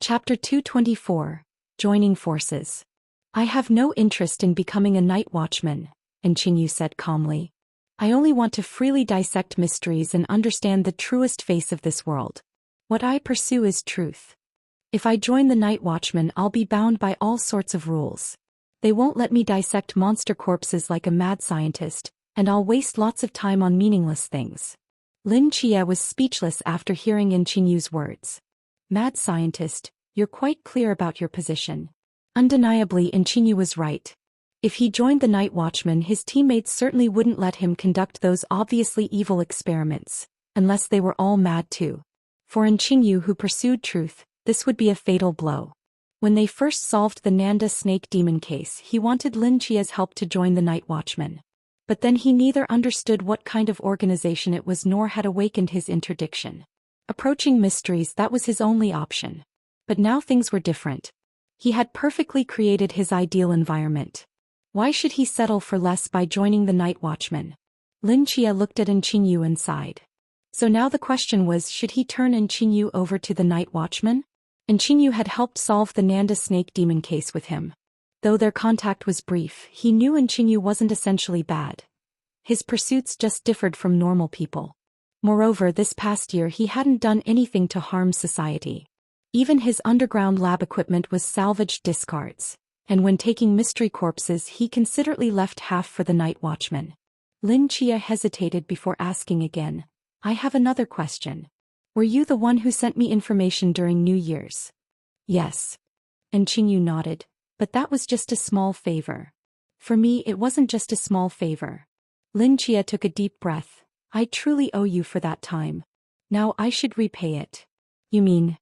Chapter 224, Joining Forces. I have no interest in becoming a night watchman, Enchinyu said calmly. I only want to freely dissect mysteries and understand the truest face of this world. What I pursue is truth. If I join the night watchman, I'll be bound by all sorts of rules. They won't let me dissect monster corpses like a mad scientist, and I'll waste lots of time on meaningless things. Lin Chia was speechless after hearing Enchinyu's words. Mad scientist, you're quite clear about your position. Undeniably, Enchinyu was right. If he joined the night watchman, his teammates certainly wouldn't let him conduct those obviously evil experiments, unless they were all mad too. For Enchinyu, who pursued truth, this would be a fatal blow. When they first solved the Nanda snake demon case, he wanted Lin Chia's help to join the night watchman. But then he neither understood what kind of organization it was nor had awakened his interdiction. Approaching mysteries, that was his only option. But now things were different. He had perfectly created his ideal environment. Why should he settle for less by joining the night watchman? Lin Chia looked at Enchinyu and sighed. So now the question was, should he turn Enchinyu over to the night watchman? Enchinyu had helped solve the Nanda snake demon case with him. Though their contact was brief, he knew Enchinyu wasn't essentially bad. His pursuits just differed from normal people. Moreover, this past year he hadn't done anything to harm society. Even his underground lab equipment was salvaged discards, and when taking mystery corpses he considerately left half for the night watchman. Lin Chia hesitated before asking again, I have another question. Were you the one who sent me information during New Year's? Yes. Enchinyu nodded, but that was just a small favor. For me, it wasn't just a small favor. Lin Chia took a deep breath. I truly owe you for that time. Now I should repay it. You mean?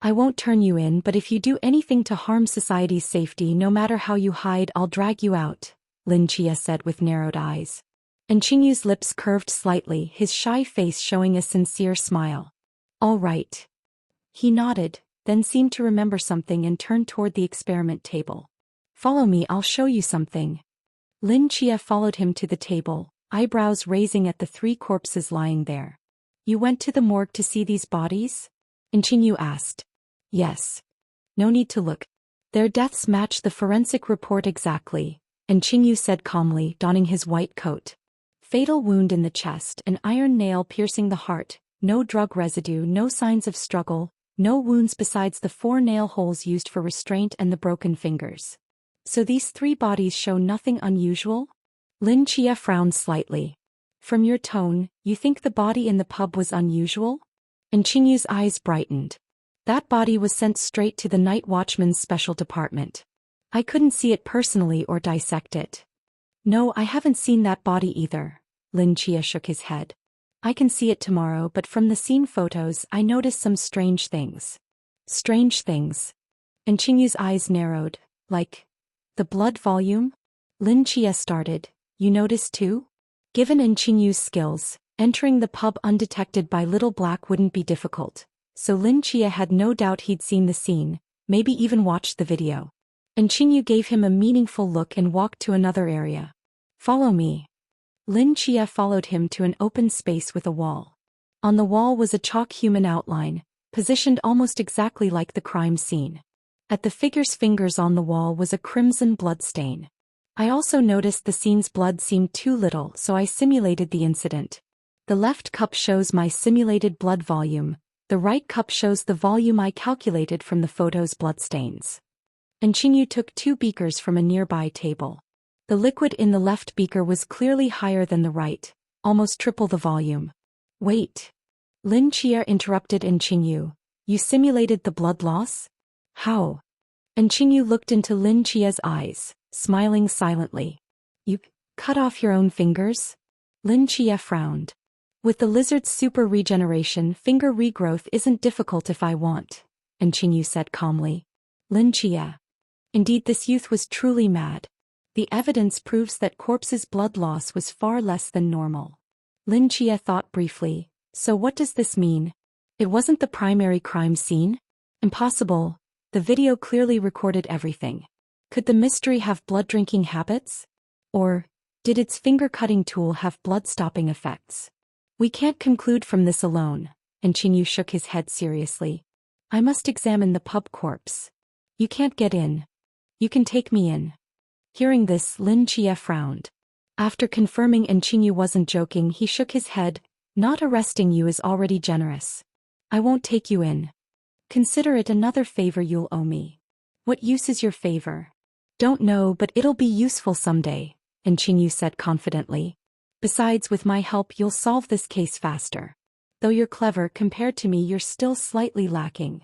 I won't turn you in, but if you do anything to harm society's safety, no matter how you hide, I'll drag you out, Lin Chia said with narrowed eyes. Enchinyu's lips curved slightly, his shy face showing a sincere smile. All right. He nodded, then seemed to remember something and turned toward the experiment table. Follow me, I'll show you something. Lin Chia followed him to the table, eyebrows raising at the three corpses lying there. You went to the morgue to see these bodies? Enchinyu asked. Yes. No need to look. Their deaths match the forensic report exactly, Enchinyu said calmly, donning his white coat. Fatal wound in the chest, an iron nail piercing the heart, no drug residue, no signs of struggle, no wounds besides the 4 nail holes used for restraint and the broken fingers. So these 3 bodies show nothing unusual? Lin Chia frowned slightly. From your tone, you think the body in the pub was unusual? Enchinyu's eyes brightened. That body was sent straight to the night watchman's special department. I couldn't see it personally or dissect it. No, I haven't seen that body either. Lin Chia shook his head. I can see it tomorrow, but from the scene photos I noticed some strange things. Strange things. Enchinyu's eyes narrowed. Like the blood volume? Lin Chia started. You noticed too? Given Enchinyu's skills, entering the pub undetected by Little Black wouldn't be difficult, so Lin Chia had no doubt he'd seen the scene, maybe even watched the video. Enchinyu gave him a meaningful look and walked to another area. Follow me. Lin Chia followed him to an open space with a wall. On the wall was a chalk human outline, positioned almost exactly like the crime scene. At the figure's fingers on the wall was a crimson blood stain. I also noticed the scene's blood seemed too little, so I simulated the incident. The left cup shows my simulated blood volume, the right cup shows the volume I calculated from the photo's bloodstains. Enchinyu took 2 beakers from a nearby table. The liquid in the left beaker was clearly higher than the right, almost triple the volume. Wait. Lin Chia interrupted Enchinyu. You simulated the blood loss? How? Enchinyu looked into Lin Chia's eyes, smiling silently. You cut off your own fingers? Lin Chia frowned. With the lizard's super regeneration, finger regrowth isn't difficult if I want, Enchinyu said calmly. Lin Chia. Indeed, this youth was truly mad. The evidence proves that corpse's blood loss was far less than normal. Lin Chia thought briefly. So what does this mean? It wasn't the primary crime scene? Impossible. The video clearly recorded everything. Could the mystery have blood-drinking habits? Or did its finger-cutting tool have blood-stopping effects? We can't conclude from this alone, Enchinyu shook his head seriously. I must examine the pub corpse. You can't get in. You can take me in. Hearing this, Lin Chia frowned. After confirming Enchinyu wasn't joking, he shook his head. Not arresting you is already generous. I won't take you in. Consider it another favor you'll owe me. What use is your favor? Don't know, but it'll be useful someday, Enchinyu said confidently. Besides, with my help you'll solve this case faster. Though you're clever, compared to me you're still slightly lacking.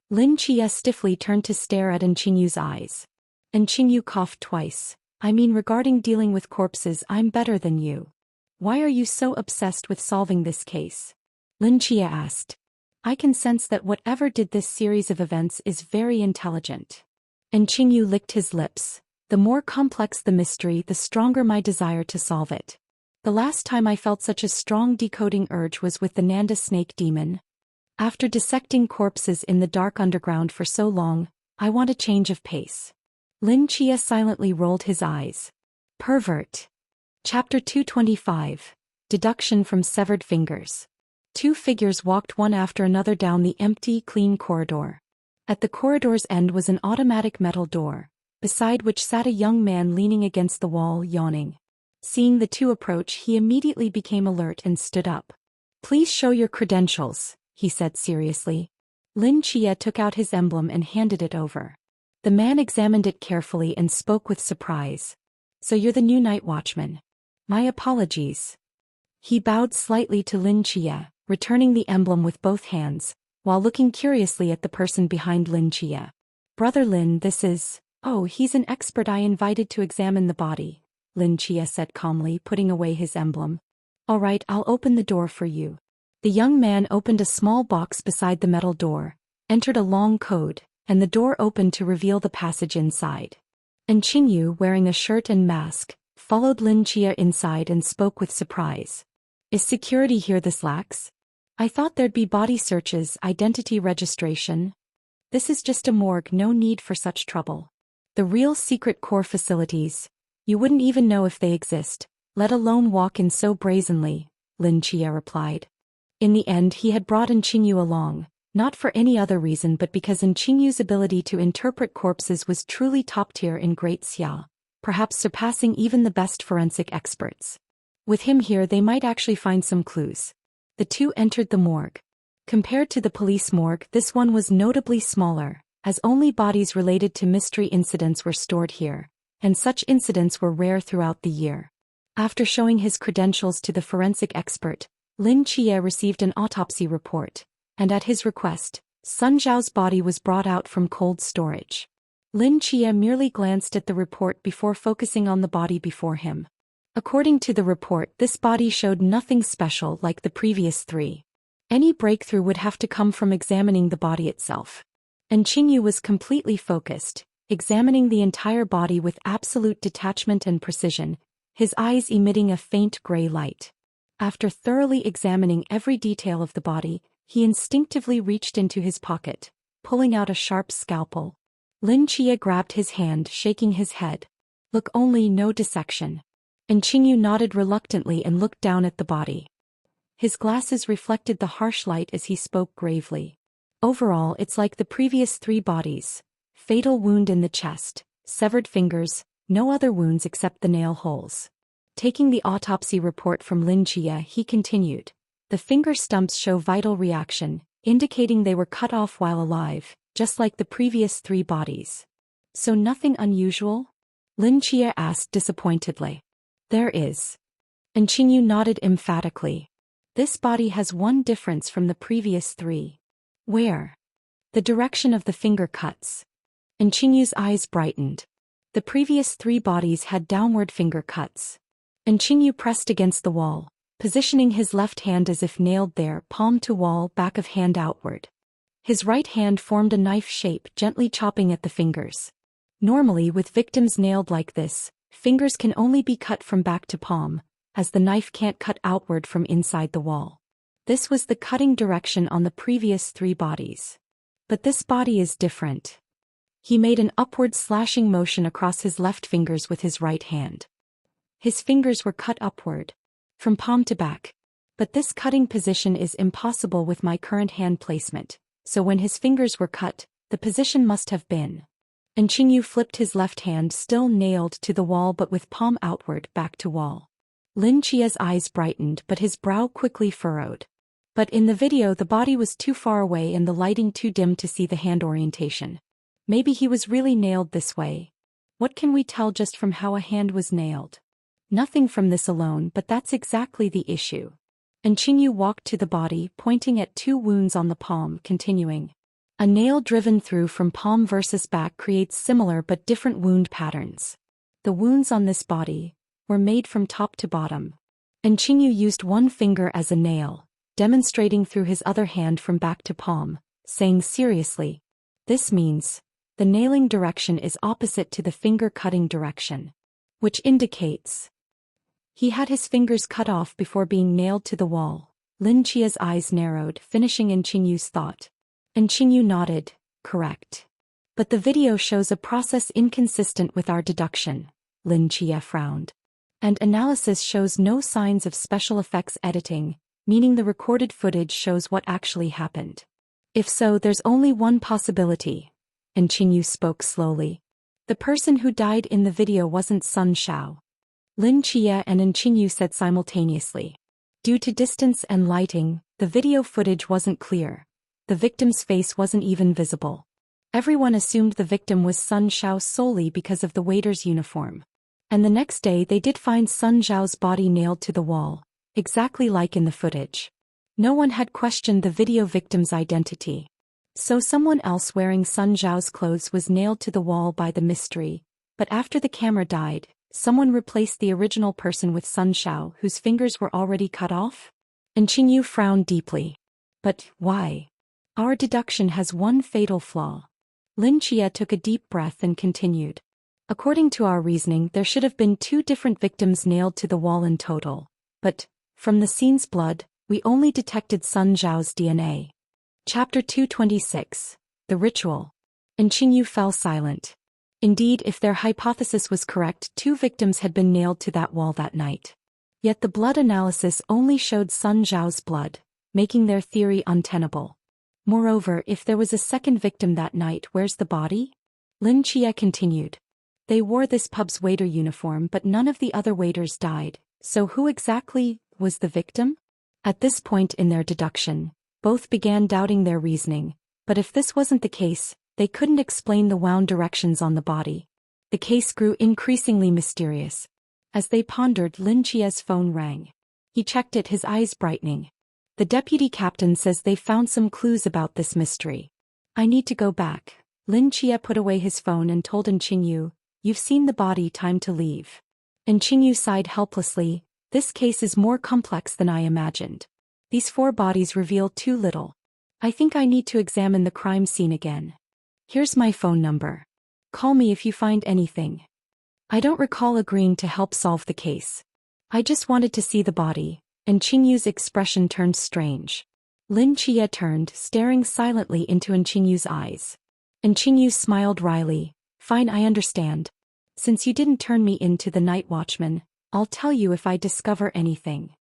Lin Chia stiffly turned to stare at Enchinyu's eyes. Enchinyu coughed twice. I mean, regarding dealing with corpses, I'm better than you. Why are you so obsessed with solving this case? Lin Chia asked. I can sense that whatever did this series of events is very intelligent. Enchinyu licked his lips. The more complex the mystery, the stronger my desire to solve it. The last time I felt such a strong decoding urge was with the Nanda snake demon. After dissecting corpses in the dark underground for so long, I want a change of pace. Lin Chia silently rolled his eyes. Pervert. Chapter 225. Deduction from Severed Fingers. Two figures walked one after another down the empty, clean corridor. At the corridor's end was an automatic metal door, beside which sat a young man leaning against the wall, yawning. Seeing the two approach, he immediately became alert and stood up. Please show your credentials, he said seriously. Lin Chia took out his emblem and handed it over. The man examined it carefully and spoke with surprise. So you're the new night watchman. My apologies. He bowed slightly to Lin Chia, returning the emblem with both hands, while looking curiously at the person behind Lin Chia. Brother Lin, this is... Oh, he's an expert I invited to examine the body, Lin Chia said calmly, putting away his emblem. All right, I'll open the door for you. The young man opened a small box beside the metal door, entered a long code, and the door opened to reveal the passage inside. Enchinyu, wearing a shirt and mask, followed Lin Chia inside and spoke with surprise. Is security here this lax? I thought there'd be body searches, identity registration. This is just a morgue, no need for such trouble. The real secret core facilities. You wouldn't even know if they exist, let alone walk in so brazenly, Lin Chia replied. In the end, he had brought Enchinyu along, not for any other reason but because Enchinyu's ability to interpret corpses was truly top-tier in Great Xia, perhaps surpassing even the best forensic experts. With him here, they might actually find some clues. The two entered the morgue. Compared to the police morgue, this one was notably smaller, as only bodies related to mystery incidents were stored here, and such incidents were rare throughout the year. After showing his credentials to the forensic expert, Lin Chia received an autopsy report, and at his request, Sun Zhao's body was brought out from cold storage. Lin Chia merely glanced at the report before focusing on the body before him. According to the report, this body showed nothing special like the previous three. Any breakthrough would have to come from examining the body itself. Enchinyu was completely focused, examining the entire body with absolute detachment and precision, his eyes emitting a faint gray light. After thoroughly examining every detail of the body, he instinctively reached into his pocket, pulling out a sharp scalpel. Lin Chia grabbed his hand, shaking his head. Look only, no dissection. Enchinyu nodded reluctantly and looked down at the body. His glasses reflected the harsh light as he spoke gravely. Overall, it's like the previous three bodies. Fatal wound in the chest, severed fingers, no other wounds except the nail holes. Taking the autopsy report from Lin Chia, he continued. The finger stumps show vital reaction, indicating they were cut off while alive, just like the previous three bodies. So nothing unusual? Lin Chia asked disappointedly. There is. Enchinyu nodded emphatically. This body has one difference from the previous three. Where? The direction of the finger cuts. Enchinyu's eyes brightened. The previous three bodies had downward finger cuts. Enchinyu pressed against the wall, positioning his left hand as if nailed there, palm to wall, back of hand outward. His right hand formed a knife shape, gently chopping at the fingers. Normally, with victims nailed like this, fingers can only be cut from back to palm, as the knife can't cut outward from inside the wall. This was the cutting direction on the previous three bodies. But this body is different. He made an upward slashing motion across his left fingers with his right hand. His fingers were cut upward, from palm to back. But this cutting position is impossible with my current hand placement, so when his fingers were cut, the position must have been. And Qingyu flipped his left hand, still nailed to the wall but with palm outward, back to wall. Lin Chia's eyes brightened but his brow quickly furrowed. But in the video the body was too far away and the lighting too dim to see the hand orientation. Maybe he was really nailed this way. What can we tell just from how a hand was nailed? Nothing from this alone, but that's exactly the issue. And Qingyu walked to the body, pointing at 2 wounds on the palm, continuing. A nail driven through from palm versus back creates similar but different wound patterns. The wounds on this body were made from top to bottom. And Qingyu used one finger as a nail, demonstrating through his other hand from back to palm, saying seriously, this means the nailing direction is opposite to the finger cutting direction, which indicates he had his fingers cut off before being nailed to the wall. Lin Chia's eyes narrowed, finishing in Qingyu's thought. And Qingyu nodded, correct. But the video shows a process inconsistent with our deduction. Lin Chia frowned. And analysis shows no signs of special effects editing, meaning the recorded footage shows what actually happened. If so, there's only one possibility. And Qingyu spoke slowly. The person who died in the video wasn't Sun Shao. Lin Chia and Qingyu said simultaneously. Due to distance and lighting, the video footage wasn't clear. The victim's face wasn't even visible. Everyone assumed the victim was Sun Shao solely because of the waiter's uniform. And the next day they did find Sun Zhao's body nailed to the wall, exactly like in the footage. No one had questioned the video victim's identity. So someone else wearing Sun Zhao's clothes was nailed to the wall by the mystery, but after the camera died, someone replaced the original person with Sun Shao whose fingers were already cut off? And Qingyu frowned deeply. But why? Our deduction has one fatal flaw. Lin Chia took a deep breath and continued. According to our reasoning, there should have been 2 different victims nailed to the wall in total. But, from the scene's blood, we only detected Sun Zhao's DNA. Chapter 226. The Ritual. And Qingyu fell silent. Indeed, if their hypothesis was correct, 2 victims had been nailed to that wall that night. Yet the blood analysis only showed Sun Zhao's blood, making their theory untenable. Moreover, if there was a second victim that night, where's the body? Lin Chia continued. They wore this pub's waiter uniform but none of the other waiters died, so who exactly was the victim? At this point in their deduction, both began doubting their reasoning, but if this wasn't the case, they couldn't explain the wound directions on the body. The case grew increasingly mysterious. As they pondered, Lin Chia's phone rang. He checked it, his eyes brightening. The deputy captain says they found some clues about this mystery. I need to go back. Lin Chia put away his phone and told Qingyu, you've seen the body, time to leave. And Qingyu sighed helplessly, this case is more complex than I imagined. These 4 bodies reveal too little. I think I need to examine the crime scene again. Here's my phone number. Call me if you find anything. I don't recall agreeing to help solve the case. I just wanted to see the body. And Qingyu's expression turned strange. Lin Chia turned, staring silently into Qingyu's eyes. And Qingyu smiled wryly. Fine, I understand. Since you didn't turn me into the night watchman, I'll tell you if I discover anything.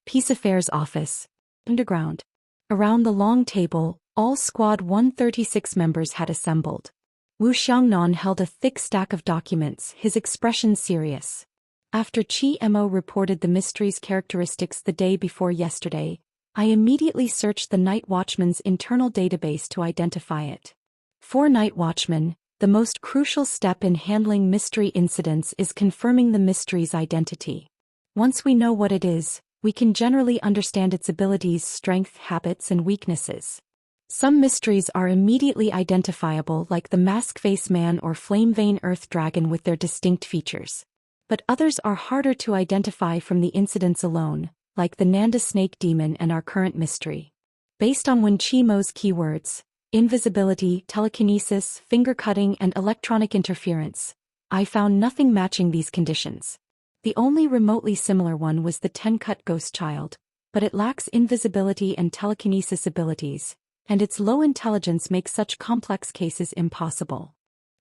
Peace Affairs Office. Underground. Around the long table, all Squad 136 members had assembled. Wu Xiangnan held a thick stack of documents, his expression serious. After Qi Mo reported the mystery's characteristics the day before yesterday, I immediately searched the Night Watchman's internal database to identify it. For Night Watchmen, the most crucial step in handling mystery incidents is confirming the mystery's identity. Once we know what it is, we can generally understand its abilities, strength, habits, and weaknesses. Some mysteries are immediately identifiable, like the Mask-Face Man or Flame-Vein Earth Dragon with their distinct features. But others are harder to identify from the incidents alone, like the Nanda Snake Demon and our current mystery. Based on Wen Qimo's keywords, invisibility, telekinesis, finger-cutting, and electronic interference, I found nothing matching these conditions. The only remotely similar one was the Ten-Cut Ghost Child, but it lacks invisibility and telekinesis abilities, and its low intelligence makes such complex cases impossible.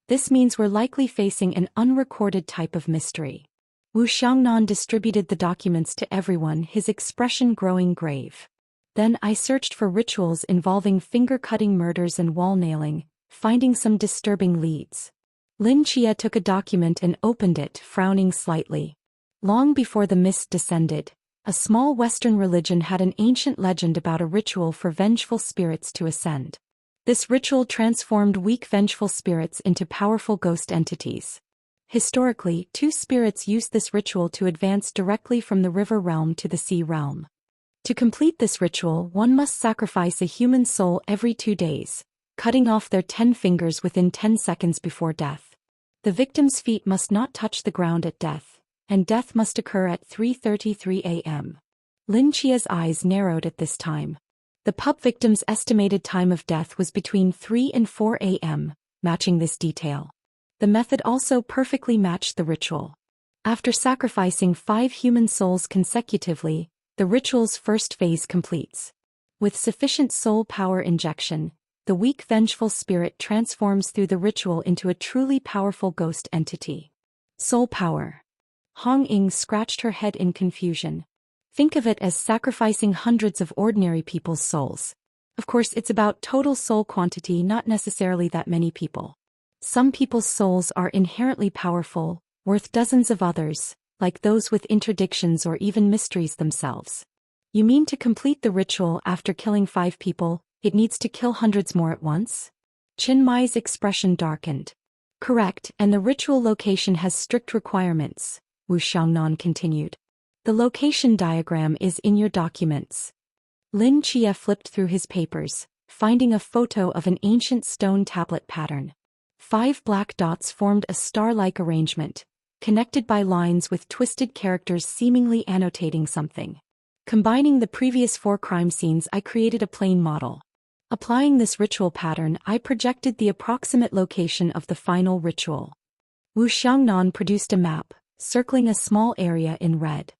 This means we're likely facing an unrecorded type of mystery. Wu Xiangnan distributed the documents to everyone, his expression growing grave. Then I searched for rituals involving finger-cutting murders and wall nailing, finding some disturbing leads. Lin Chia took a document and opened it, frowning slightly. Long before the mist descended, a small Western religion had an ancient legend about a ritual for vengeful spirits to ascend. This ritual transformed weak vengeful spirits into powerful ghost entities. Historically, two spirits used this ritual to advance directly from the river realm to the sea realm. To complete this ritual, one must sacrifice a human soul every 2 days, cutting off their 10 fingers within 10 seconds before death. The victim's feet must not touch the ground at death, and death must occur at 3:33 a.m. Lin Chia's eyes narrowed at this time. The pup victim's estimated time of death was between 3 and 4 a.m., matching this detail. The method also perfectly matched the ritual. After sacrificing 5 human souls consecutively, the ritual's first phase completes. With sufficient soul power injection, the weak vengeful spirit transforms through the ritual into a truly powerful ghost entity. Soul power. Hong Ying scratched her head in confusion. Think of it as sacrificing hundreds of ordinary people's souls. Of course, it's about total soul quantity, not necessarily that many people. Some people's souls are inherently powerful, worth dozens of others, like those with interdictions or even mysteries themselves. You mean to complete the ritual after killing 5 people, it needs to kill hundreds more at once? Qin Mai's expression darkened. Correct, and the ritual location has strict requirements, Wu Xiangnan continued. The location diagram is in your documents. Lin Chia flipped through his papers, finding a photo of an ancient stone tablet pattern. 5 black dots formed a star-like arrangement, connected by lines with twisted characters seemingly annotating something. Combining the previous 4 crime scenes, I created a plane model. Applying this ritual pattern, I projected the approximate location of the final ritual. Wu Xiangnan produced a map, circling a small area in red.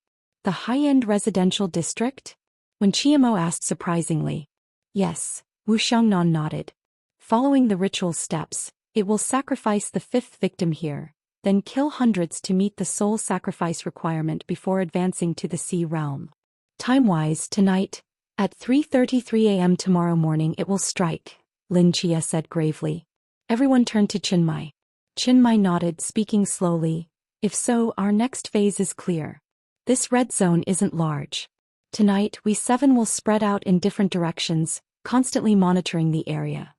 The high-end residential district? When Chiamo asked surprisingly. Yes, Wu Xiangnan nodded. Following the ritual steps, it will sacrifice the 5th victim here, then kill hundreds to meet the soul sacrifice requirement before advancing to the sea realm. Time-wise, tonight, at 3:33 a.m. tomorrow morning it will strike, Lin Chia said gravely. Everyone turned to Qin Mai. Qin Mai nodded, speaking slowly. If so, our next phase is clear. This red zone isn't large. Tonight, we 7 will spread out in different directions, constantly monitoring the area.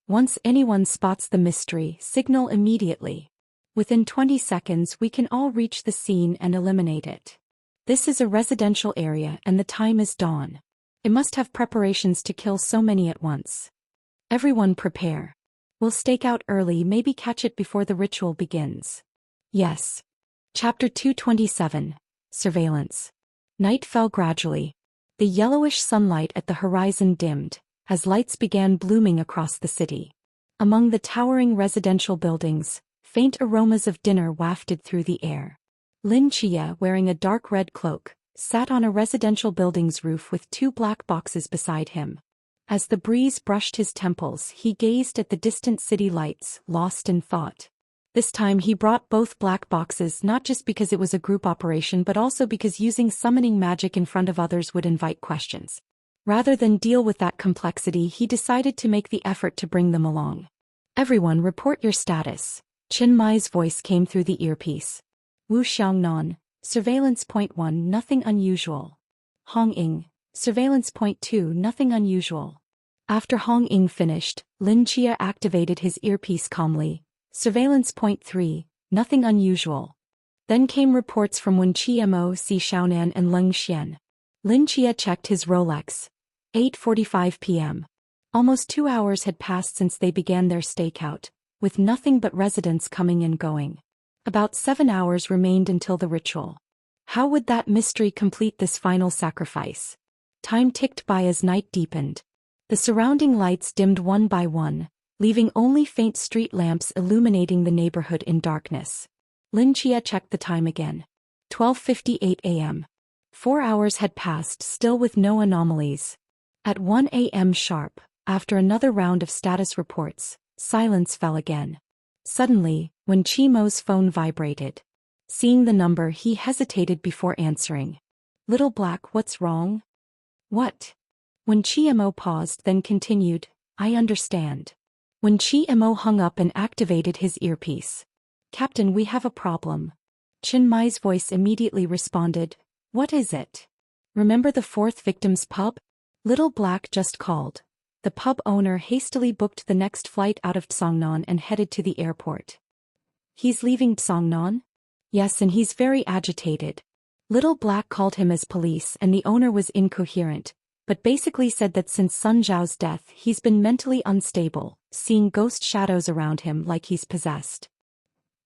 Once anyone spots the mystery, signal immediately. Within 20 seconds we can all reach the scene and eliminate it. This is a residential area and the time is dawn. It must have preparations to kill so many at once. Everyone prepare. We'll stake out early, maybe catch it before the ritual begins. Yes. Chapter 227. Surveillance. Night fell gradually. The yellowish sunlight at the horizon dimmed, as lights began blooming across the city. Among the towering residential buildings, faint aromas of dinner wafted through the air. Lin Chia, wearing a dark red cloak, sat on a residential building's roof with 2 black boxes beside him. As the breeze brushed his temples, he gazed at the distant city lights, lost in thought. This time he brought both black boxes not just because it was a group operation but also because using summoning magic in front of others would invite questions. Rather than deal with that complexity, he decided to make the effort to bring them along. Everyone report your status. Qin Mai's voice came through the earpiece. Wu Xiangnan, Surveillance Point 1, nothing unusual. Hong Ying, Surveillance Point 2, nothing unusual. After Hong Ying finished, Lin Chia activated his earpiece calmly. Surveillance Point 3, nothing unusual. Then came reports from Wen Chiamo, Si Xiaonan and Leng Xian. Lin Chia checked his Rolex. 8:45 p.m. Almost 2 hours had passed since they began their stakeout, with nothing but residents coming and going. About 7 hours remained until the ritual. How would that mystery complete this final sacrifice? Time ticked by as night deepened. The surrounding lights dimmed one by one, leaving only faint street lamps illuminating the neighborhood in darkness. Lin Chia checked the time again. 12:58 a.m. 4 hours had passed, still with no anomalies. At 1 a.m. sharp, after another round of status reports, silence fell again. Suddenly, when Chimo's phone vibrated. Seeing the number, he hesitated before answering. Little Black, what's wrong? What? When Chiemo paused, then continued, I understand. When Chiemo hung up and activated his earpiece. Captain, we have a problem. Chin Mai's voice immediately responded, What is it? Remember the fourth victim's pub? Little Black just called. The pub owner hastily booked the next flight out of Songnon and headed to the airport. He's leaving Songnon? Yes, and he's very agitated. Little Black called him as police and the owner was incoherent, but basically said that since Sun Zhao's death he's been mentally unstable, seeing ghost shadows around him like he's possessed.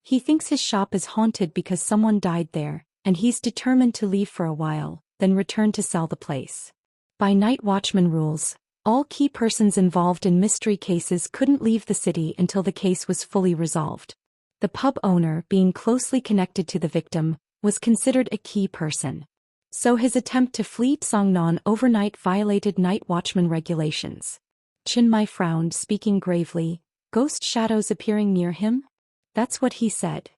He thinks his shop is haunted because someone died there, and he's determined to leave for a while, then return to sell the place. By night watchman rules, all key persons involved in mystery cases couldn't leave the city until the case was fully resolved. The pub owner, being closely connected to the victim, was considered a key person. So his attempt to flee Songnon overnight violated night watchman regulations. Chin Mai frowned, speaking gravely, Ghost shadows appearing near him? That's what he said.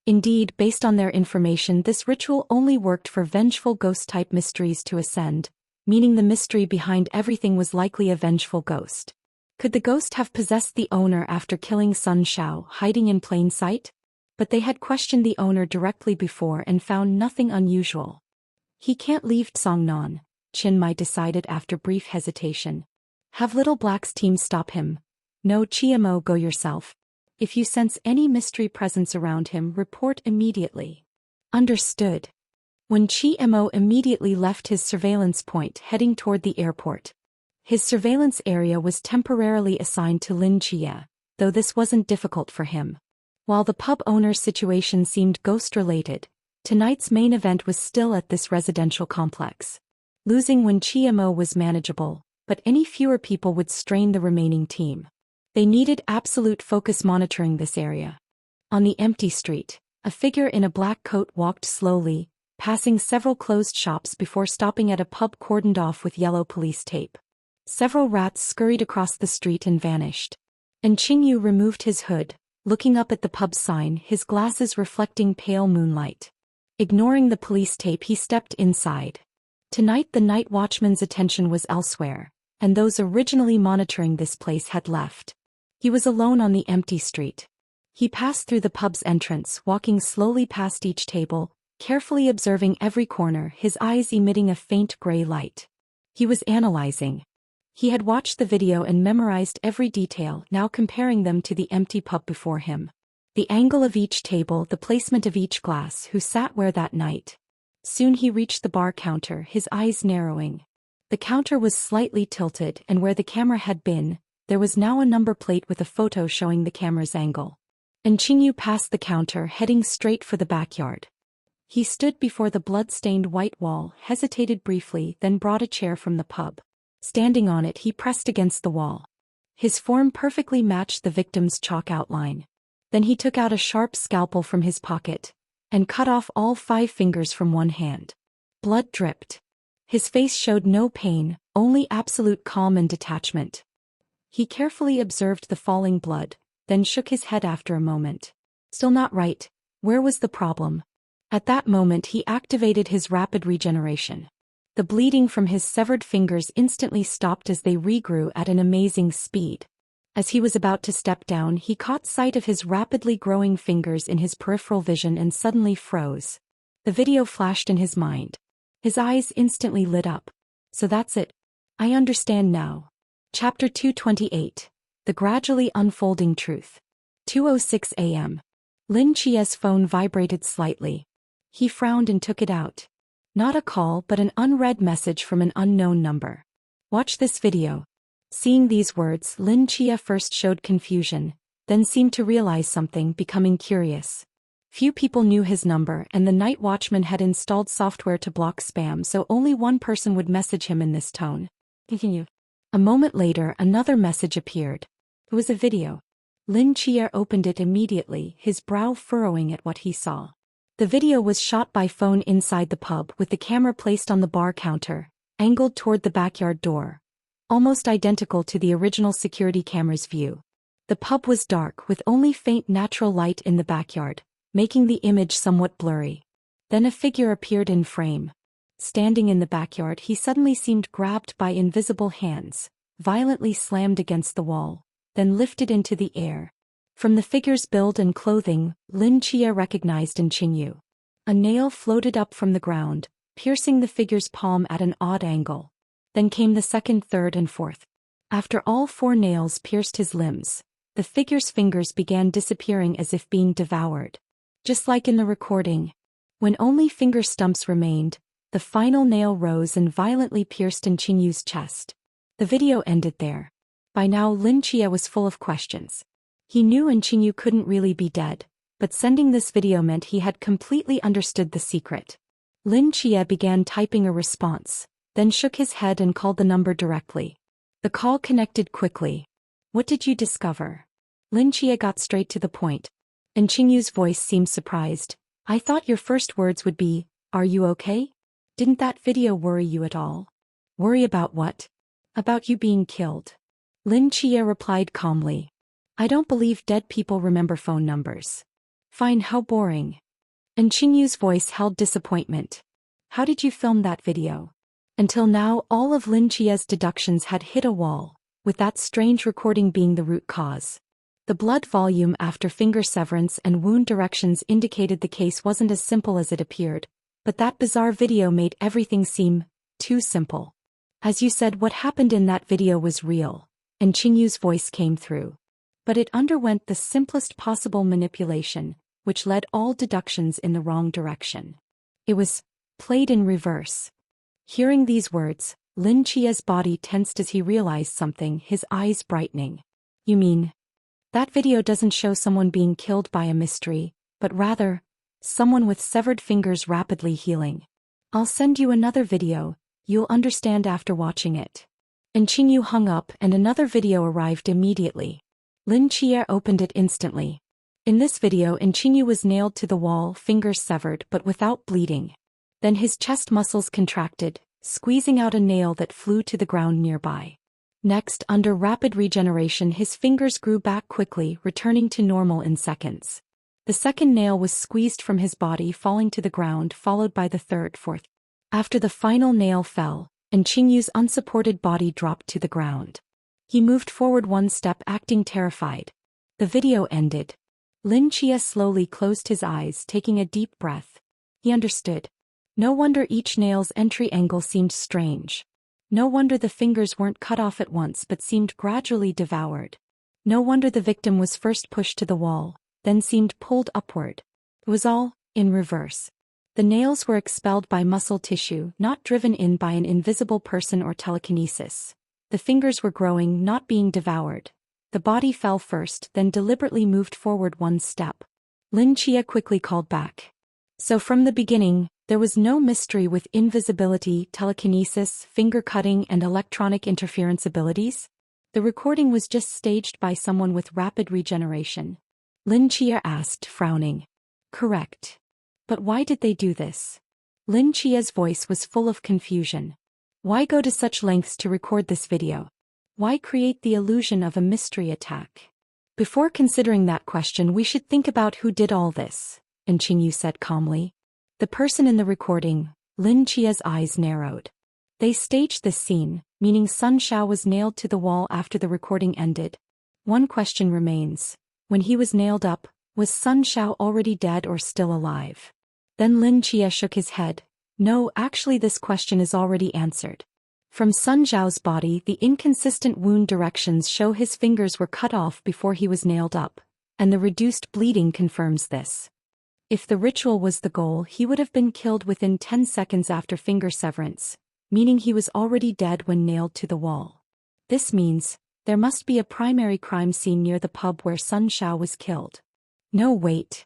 Indeed, based on their information, this ritual only worked for vengeful ghost-type mysteries to ascend, meaning the mystery behind everything was likely a vengeful ghost. Could the ghost have possessed the owner after killing Sun Zhao, hiding in plain sight? But they had questioned the owner directly before and found nothing unusual. He can't leave Songnon, Chin Mai decided after brief hesitation. Have Little Black's team stop him. No, Chiemo, go yourself. If you sense any mystery presence around him, report immediately. Understood. When Chiemo immediately left his surveillance point heading toward the airport. His surveillance area was temporarily assigned to Lin Chia, though this wasn't difficult for him. While the pub owner's situation seemed ghost-related, tonight's main event was still at this residential complex. Losing Wen Chiemo was manageable, but any fewer people would strain the remaining team. They needed absolute focus monitoring this area. On the empty street, a figure in a black coat walked slowly, passing several closed shops before stopping at a pub cordoned off with yellow police tape. Several rats scurried across the street and vanished. And Qingyu removed his hood, looking up at the pub's sign, his glasses reflecting pale moonlight. Ignoring the police tape, he stepped inside. Tonight the night watchman's attention was elsewhere, and those originally monitoring this place had left. He was alone on the empty street. He passed through the pub's entrance, walking slowly past each table, carefully observing every corner, his eyes emitting a faint gray light. He was analyzing. He had watched the video and memorized every detail, now comparing them to the empty pub before him. The angle of each table, the placement of each glass, who sat where that night. Soon he reached the bar counter, his eyes narrowing. The counter was slightly tilted, and where the camera had been, there was now a number plate with a photo showing the camera's angle. And Qingyu passed the counter, heading straight for the backyard. He stood before the blood-stained white wall, hesitated briefly, then brought a chair from the pub. Standing on it, he pressed against the wall. His form perfectly matched the victim's chalk outline. Then he took out a sharp scalpel from his pocket and cut off all 5 fingers from one hand. Blood dripped. His face showed no pain, only absolute calm and detachment. He carefully observed the falling blood, then shook his head after a moment. Still not right. Where was the problem? At that moment he activated his rapid regeneration. The bleeding from his severed fingers instantly stopped as they regrew at an amazing speed. As he was about to step down, he caught sight of his rapidly growing fingers in his peripheral vision and suddenly froze. The video flashed in his mind. His eyes instantly lit up. So that's it. I understand now. Chapter 228. The Gradually Unfolding Truth. 2:06 a.m. Lin Chia's phone vibrated slightly. He frowned and took it out. Not a call, but an unread message from an unknown number. Watch this video. Seeing these words, Lin Chia first showed confusion, then seemed to realize something, becoming curious. Few people knew his number, and the night watchman had installed software to block spam, so only one person would message him in this tone. Continue. A moment later, another message appeared. It was a video. Lin Chia opened it immediately, his brow furrowing at what he saw. The video was shot by phone inside the pub, with the camera placed on the bar counter, angled toward the backyard door. Almost identical to the original security camera's view. The pub was dark, with only faint natural light in the backyard, making the image somewhat blurry. Then a figure appeared in frame. Standing in the backyard, he suddenly seemed grabbed by invisible hands, violently slammed against the wall, then lifted into the air. From the figure's build and clothing, Lin Chia recognized Chinyu. A nail floated up from the ground, piercing the figure's palm at an odd angle. Then came the second, third, and fourth. After all 4 nails pierced his limbs, the figure's fingers began disappearing as if being devoured. Just like in the recording. When only finger stumps remained, the final nail rose and violently pierced Chinyu's chest. The video ended there. By now Lin Chia was full of questions. He knew Chinyu couldn't really be dead, but sending this video meant he had completely understood the secret. Lin Chia began typing a response, then shook his head and called the number directly. The call connected quickly. "What did you discover?" Lin Chia got straight to the point. Chinyu's voice seemed surprised. "I thought your first words would be, 'Are you okay?' Didn't that video worry you at all?" "Worry about what?" "About you being killed." Lin Chia replied calmly. "I don't believe dead people remember phone numbers." "Fine, how boring." Chinyu's voice held disappointment. "How did you film that video?" Until now all of Lin Chia's deductions had hit a wall, with that strange recording being the root cause. The blood volume after finger severance and wound directions indicated the case wasn't as simple as it appeared, but that bizarre video made everything seem too simple. "As you said, what happened in that video was real," Chinyu's voice came through. But it underwent the simplest possible manipulation, which led all deductions in the wrong direction. It was played in reverse. Hearing these words, Lin Chia's body tensed as he realized something, his eyes brightening. "You mean, that video doesn't show someone being killed by a mystery, but rather, someone with severed fingers rapidly healing? I'll send you another video, you'll understand after watching it." Chinyu hung up and another video arrived immediately. Lin Chia opened it instantly. In this video Chinyu was nailed to the wall, fingers severed but without bleeding. Then his chest muscles contracted, squeezing out a nail that flew to the ground nearby. Next, under rapid regeneration, his fingers grew back quickly, returning to normal in seconds. The second nail was squeezed from his body, falling to the ground, followed by the third, fourth. After the final nail fell, Chinyu's unsupported body dropped to the ground. He moved forward 1 step, acting terrified. The video ended. Lin Chia slowly closed his eyes, taking a deep breath. He understood. No wonder each nail's entry angle seemed strange. No wonder the fingers weren't cut off at once but seemed gradually devoured. No wonder the victim was first pushed to the wall, then seemed pulled upward. It was all in reverse. The nails were expelled by muscle tissue, not driven in by an invisible person or telekinesis. The fingers were growing, not being devoured. The body fell first, then deliberately moved forward 1 step. Lin Chia quickly called back. So from the beginning, there was no mystery with invisibility, telekinesis, finger cutting, and electronic interference abilities? The recording was just staged by someone with rapid regeneration? Lin Chia asked, frowning. Correct. But why did they do this? Lin Chia's voice was full of confusion. Why go to such lengths to record this video? Why create the illusion of a mystery attack? Before considering that question, we should think about who did all this, Chinyu said calmly. The person in the recording. Lin Chia's eyes narrowed. They staged this scene, meaning Sun Shao was nailed to the wall after the recording ended. One question remains. When he was nailed up, was Sun Shao already dead or still alive? Then Lin Chia shook his head. No, actually this question is already answered. From Sun Zhao's body, the inconsistent wound directions show his fingers were cut off before he was nailed up, and the reduced bleeding confirms this. If the ritual was the goal, he would have been killed within 10 seconds after finger severance, meaning he was already dead when nailed to the wall. This means, there must be a primary crime scene near the pub where Sun Shao was killed. No, wait.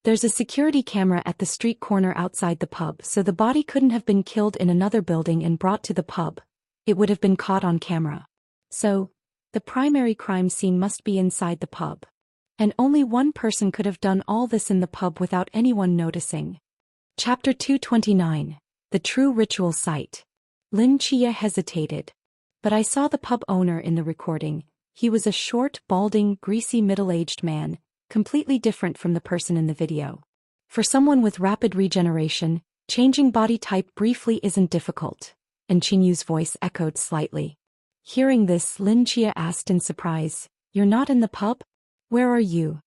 There's a security camera at the street corner outside the pub, so the body couldn't have been killed in another building and brought to the pub. It would have been caught on camera. So, the primary crime scene must be inside the pub. And only one person could have done all this in the pub without anyone noticing. Chapter 229. The True Ritual Site. Lin Chia hesitated. But I saw the pub owner in the recording. He was a short, balding, greasy middle-aged man, completely different from the person in the video. For someone with rapid regeneration, Changing body type briefly isn't difficult, and Qinyu's voice echoed slightly. Hearing this, Lin Chia asked in surprise, "You're not in the pub? Where are you?"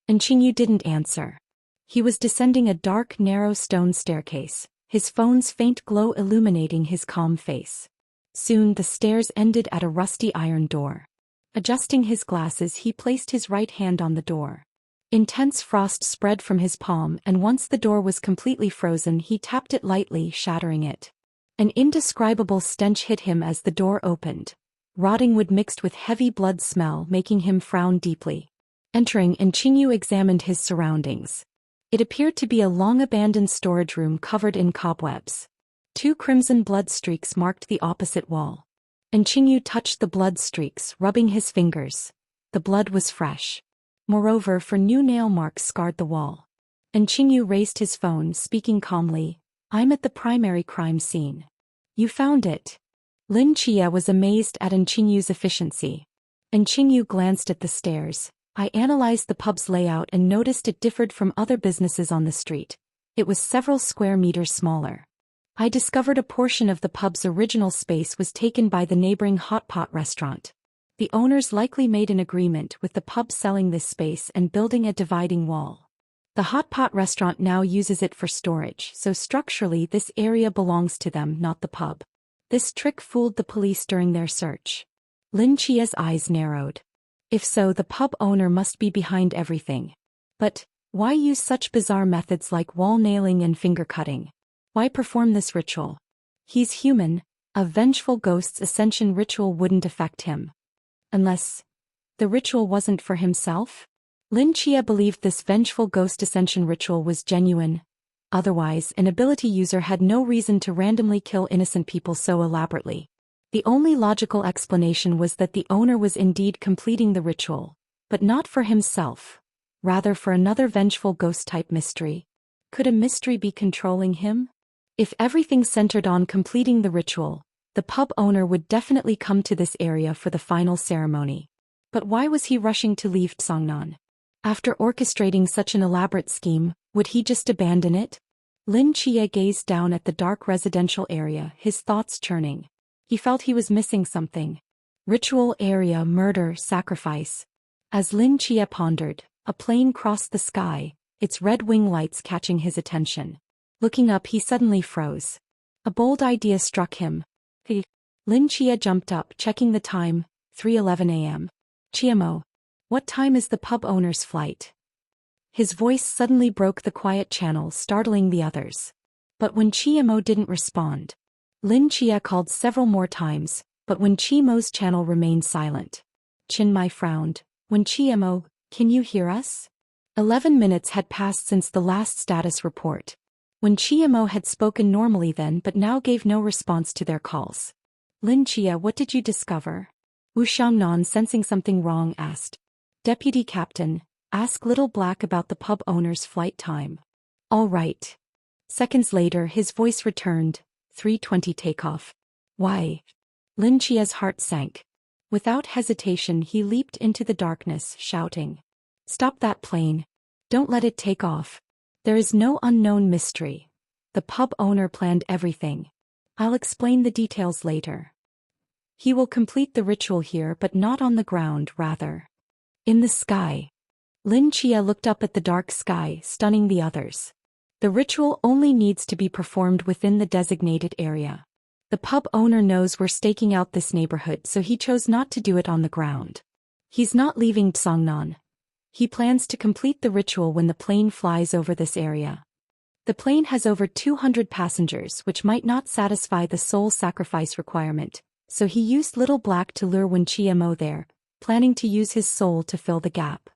And Qinyu didn't answer. He was descending a dark, narrow stone staircase, his phone's faint glow illuminating his calm face. Soon the stairs ended at a rusty iron door. Adjusting his glasses, he placed his right hand on the door. Intense frost spread from his palm, and once the door was completely frozen, he tapped it lightly, shattering it. An indescribable stench hit him as the door opened. Rotting wood mixed with heavy blood smell, making him frown deeply. Entering, and Qinyu examined his surroundings. It appeared to be a long-abandoned storage room covered in cobwebs. 2 crimson blood streaks marked the opposite wall. And Qinyu touched the blood streaks, rubbing his fingers. The blood was fresh. Moreover, new nail marks scarred the wall. And Qinyu raised his phone, speaking calmly, "I'm at the primary crime scene." "You found it?" Lin Chia was amazed at Qinyu's efficiency. And Qinyu glanced at the stairs. "I analyzed the pub's layout and noticed it differed from other businesses on the street. It was several square meters smaller. I discovered a portion of the pub's original space was taken by the neighboring hot pot restaurant. The owners likely made an agreement with the pub selling this space and building a dividing wall. The hot pot restaurant now uses it for storage, so structurally this area belongs to them, not the pub. This trick fooled the police during their search." Lin Chia's eyes narrowed. If so, the pub owner must be behind everything. But why use such bizarre methods like wall nailing and finger cutting? Why perform this ritual? He's human. A vengeful ghost's ascension ritual wouldn't affect him. Unless the ritual wasn't for himself? Lin Chia believed this vengeful ghost ascension ritual was genuine. Otherwise, an ability user had no reason to randomly kill innocent people so elaborately. The only logical explanation was that the owner was indeed completing the ritual, but not for himself, rather for another vengeful ghost-type mystery. Could a mystery be controlling him? If everything centered on completing the ritual, the pub owner would definitely come to this area for the final ceremony. But why was he rushing to leave Songnan? After orchestrating such an elaborate scheme, would he just abandon it? Lin Chia gazed down at the dark residential area, his thoughts churning. He felt he was missing something. Ritual area, murder, sacrifice. As Lin Chia pondered, a plane crossed the sky, its red wing lights catching his attention. Looking up, he suddenly froze. A bold idea struck him. Lin Chia jumped up, checking the time, 3:11 a.m. "Chiamo, what time is the pub owner's flight?" His voice suddenly broke the quiet channel, startling the others. But when Chiamo didn't respond, Lin Chia called several more times, but when Chiamo's channel remained silent. Chin Mai frowned. "When Chiamo, can you hear us?" 11 minutes had passed since the last status report. When Chiamo had spoken normally then but now gave no response to their calls. "Lin Chia, what did you discover?" Wu Xiangnan, sensing something wrong, asked. "Deputy Captain, ask Little Black about the pub owner's flight time." "All right." Seconds later his voice returned, 3:20 takeoff. "Why?" Lin Chia's heart sank. Without hesitation he leaped into the darkness, shouting. "Stop that plane. Don't let it take off. There is no unknown mystery. The pub owner planned everything. I'll explain the details later. He will complete the ritual here, but not on the ground, rather in the sky." Lin Chia looked up at the dark sky, stunning the others. The ritual only needs to be performed within the designated area. The pub owner knows we're staking out this neighborhood, so he chose not to do it on the ground. He's not leaving Songnan. He plans to complete the ritual when the plane flies over this area. The plane has over 200 passengers, which might not satisfy the soul sacrifice requirement, so he used Little Black to lure Wen Chiamo there, planning to use his soul to fill the gap.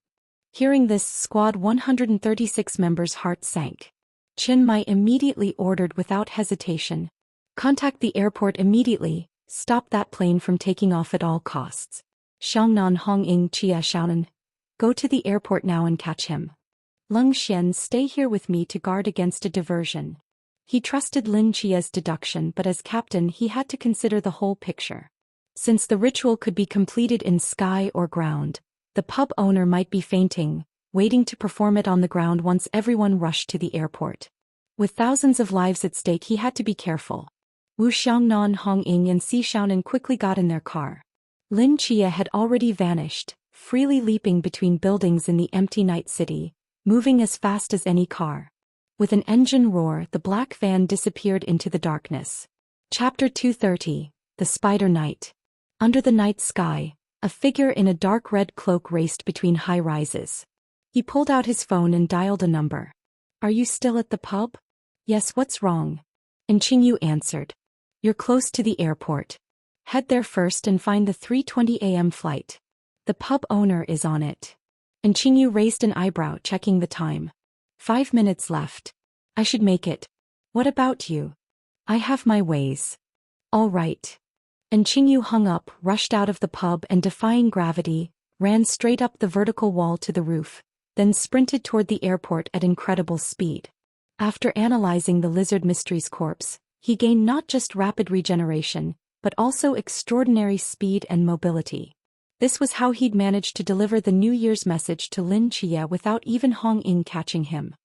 Hearing this, Squad 136 members' hearts sank. Chin Mai immediately ordered without hesitation. "Contact the airport immediately, stop that plane from taking off at all costs. Xiangnan Honging Chia Xiaonan. Go to the airport now and catch him. Leng Xian, stay here with me to guard against a diversion." He trusted Lin Chia's deduction, but as captain he had to consider the whole picture. Since the ritual could be completed in sky or ground, the pub owner might be fainting, waiting to perform it on the ground once everyone rushed to the airport. With thousands of lives at stake, he had to be careful. Wu Xiangnan, Hong Ying and Si Xiaonan quickly got in their car. Lin Chia had already vanished, freely leaping between buildings in the empty night city, moving as fast as any car. With an engine roar, the black van disappeared into the darkness. Chapter 230, The Spider Knight. Under the night sky, a figure in a dark red cloak raced between high rises. He pulled out his phone and dialed a number. "Are you still at the pub?" "Yes, what's wrong?" And Qingyu answered. "You're close to the airport. Head there first and find the 3:20 a.m. flight. The pub owner is on it." And Qingyu raised an eyebrow, checking the time. 5 minutes left. "I should make it. What about you?" "I have my ways." "All right." And Qingyu hung up, rushed out of the pub and defying gravity, ran straight up the vertical wall to the roof, then sprinted toward the airport at incredible speed. After analyzing the lizard mystery's corpse, he gained not just rapid regeneration, but also extraordinary speed and mobility. This was how he'd managed to deliver the New Year's message to Lin Chia without even Hong Ying catching him.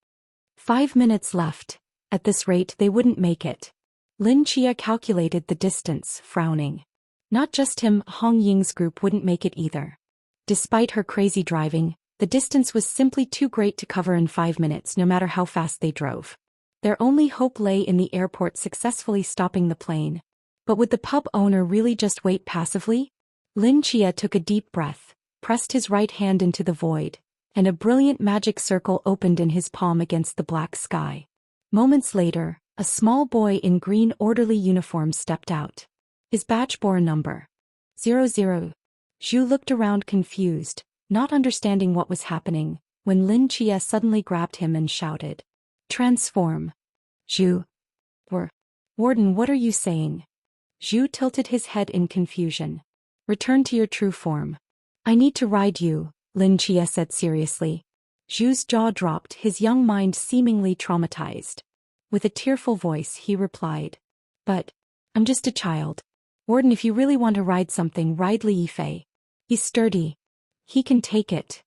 5 minutes left. At this rate they wouldn't make it. Lin Chia calculated the distance, frowning. Not just him, Hong Ying's group wouldn't make it either. Despite her crazy driving, the distance was simply too great to cover in 5 minutes no matter how fast they drove. Their only hope lay in the airport successfully stopping the plane. But would the pub owner really just wait passively? Lin Chia took a deep breath, pressed his right hand into the void, and a brilliant magic circle opened in his palm against the black sky. Moments later, a small boy in green orderly uniform stepped out. His badge bore a number. 00. Zhu looked around confused, not understanding what was happening, when Lin Chia suddenly grabbed him and shouted. "Transform." "Zhu." Warden, what are you saying?" Zhu tilted his head in confusion. "Return to your true form." "I need to ride you," Lin Chia said seriously. Zhu's jaw dropped, his young mind seemingly traumatized. With a tearful voice he replied. "But I'm just a child. Warden, if you really want to ride something, ride Li Yifei. He's sturdy. He can take it."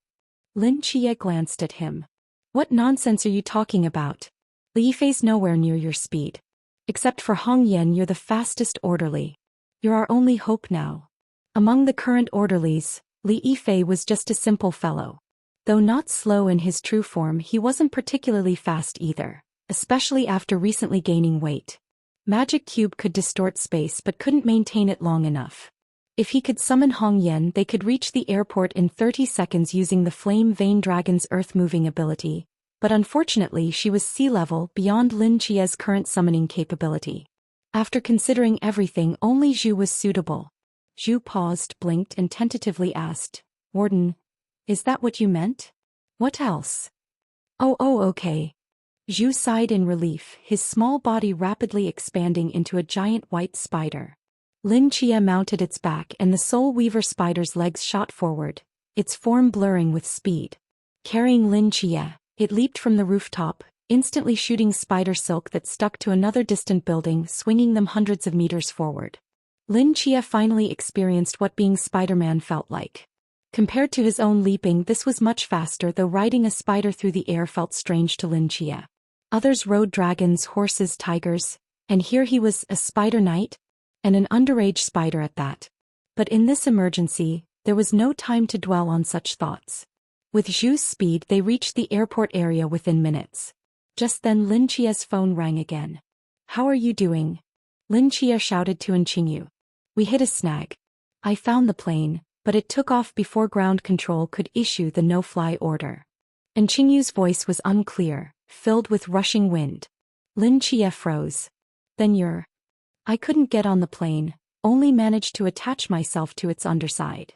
Lin Chia glanced at him. "What nonsense are you talking about? Li Yifei's nowhere near your speed. Except for Hong Yan, you're the fastest orderly. You're our only hope now." Among the current orderlies, Li Yifei was just a simple fellow. Though not slow in his true form, he wasn't particularly fast either, especially after recently gaining weight. Magic Cube could distort space but couldn't maintain it long enough. If he could summon Hong Yan, they could reach the airport in 30 seconds using the Flame Vein Dragon's earth-moving ability, but unfortunately she was sea level beyond Lin Chia's current summoning capability. After considering everything, only Zhu was suitable. Zhu paused, blinked and tentatively asked, "Warden, is that what you meant? What else?" Oh, okay." Zhu sighed in relief, his small body rapidly expanding into a giant white spider. Lin Chia mounted its back and the Soul Weaver spider's legs shot forward, its form blurring with speed. Carrying Lin Chia, it leaped from the rooftop, instantly shooting spider silk that stuck to another distant building, swinging them hundreds of meters forward. Lin Chia finally experienced what being Spider-Man felt like. Compared to his own leaping, this was much faster, though riding a spider through the air felt strange to Lin Chia. Others rode dragons, horses, tigers, and here he was, a spider knight? And an underage spider at that. But in this emergency, there was no time to dwell on such thoughts. With Zhu's speed, they reached the airport area within minutes. Just then Lin Chia's phone rang again. "How are you doing?" Lin Chia shouted to Qingyu. "We hit a snag. I found the plane, but it took off before ground control could issue the no-fly order." And Qingyu's voice was unclear, filled with rushing wind. Lin Chia froze. "Then I couldn't get on the plane, only managed to attach myself to its underside."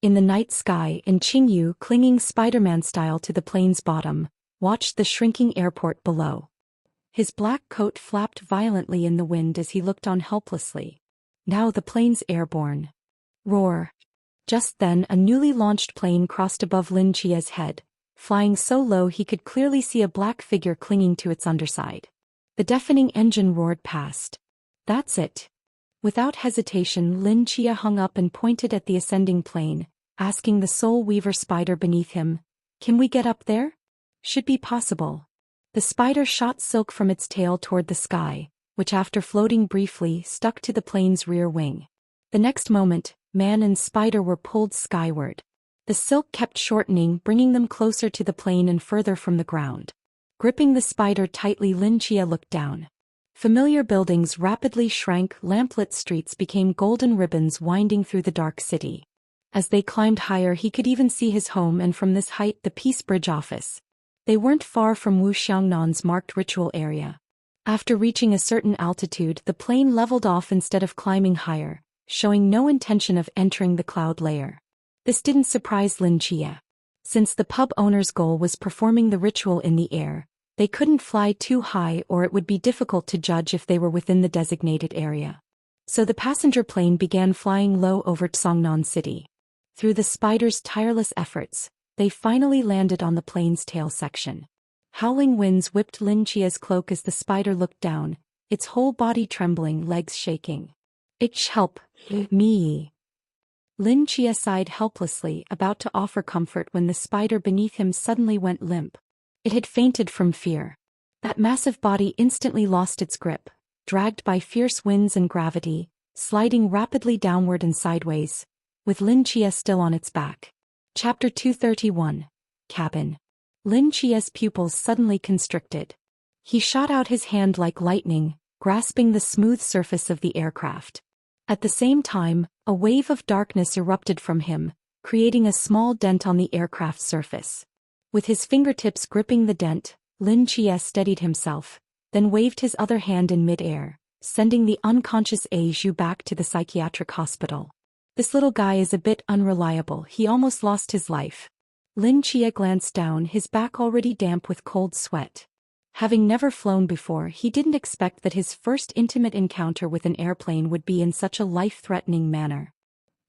In the night sky, Qingyu, clinging Spider-Man style to the plane's bottom, watched the shrinking airport below. His black coat flapped violently in the wind as he looked on helplessly. Now the plane's airborne. Roar. Just then a newly launched plane crossed above Lin Chia's head, flying so low he could clearly see a black figure clinging to its underside. The deafening engine roared past. "That's it." Without hesitation, Lin Chia hung up and pointed at the ascending plane, asking the Soul Weaver spider beneath him, "Can we get up there?" "Should be possible." The spider shot silk from its tail toward the sky, which after floating briefly stuck to the plane's rear wing. The next moment, man and spider were pulled skyward. The silk kept shortening, bringing them closer to the plane and further from the ground. Gripping the spider tightly, Lin Chia looked down. Familiar buildings rapidly shrank, lamplit streets became golden ribbons winding through the dark city. As they climbed higher, he could even see his home, and from this height the Peace Bridge office. They weren't far from Wu Xiangnan's marked ritual area. After reaching a certain altitude, the plane leveled off instead of climbing higher, showing no intention of entering the cloud layer. This didn't surprise Lin Chia. Since the pub owner's goal was performing the ritual in the air, they couldn't fly too high or it would be difficult to judge if they were within the designated area. So the passenger plane began flying low over Tsongnan City. Through the spider's tireless efforts, they finally landed on the plane's tail section. Howling winds whipped Lin Chia's cloak as the spider looked down, its whole body trembling, legs shaking. Help me. Lin Chia sighed helplessly, about to offer comfort when the spider beneath him suddenly went limp. It had fainted from fear. That massive body instantly lost its grip, dragged by fierce winds and gravity, sliding rapidly downward and sideways, with Lin Chia still on its back. Chapter 231. Cabin. Lin Chia's pupils suddenly constricted. He shot out his hand like lightning, grasping the smooth surface of the aircraft. At the same time, a wave of darkness erupted from him, creating a small dent on the aircraft's surface. With his fingertips gripping the dent, Lin Chia steadied himself, then waved his other hand in mid-air, sending the unconscious Zhu back to the psychiatric hospital. This little guy is a bit unreliable, he almost lost his life. Lin Chia glanced down, his back already damp with cold sweat. Having never flown before, he didn't expect that his first intimate encounter with an airplane would be in such a life-threatening manner.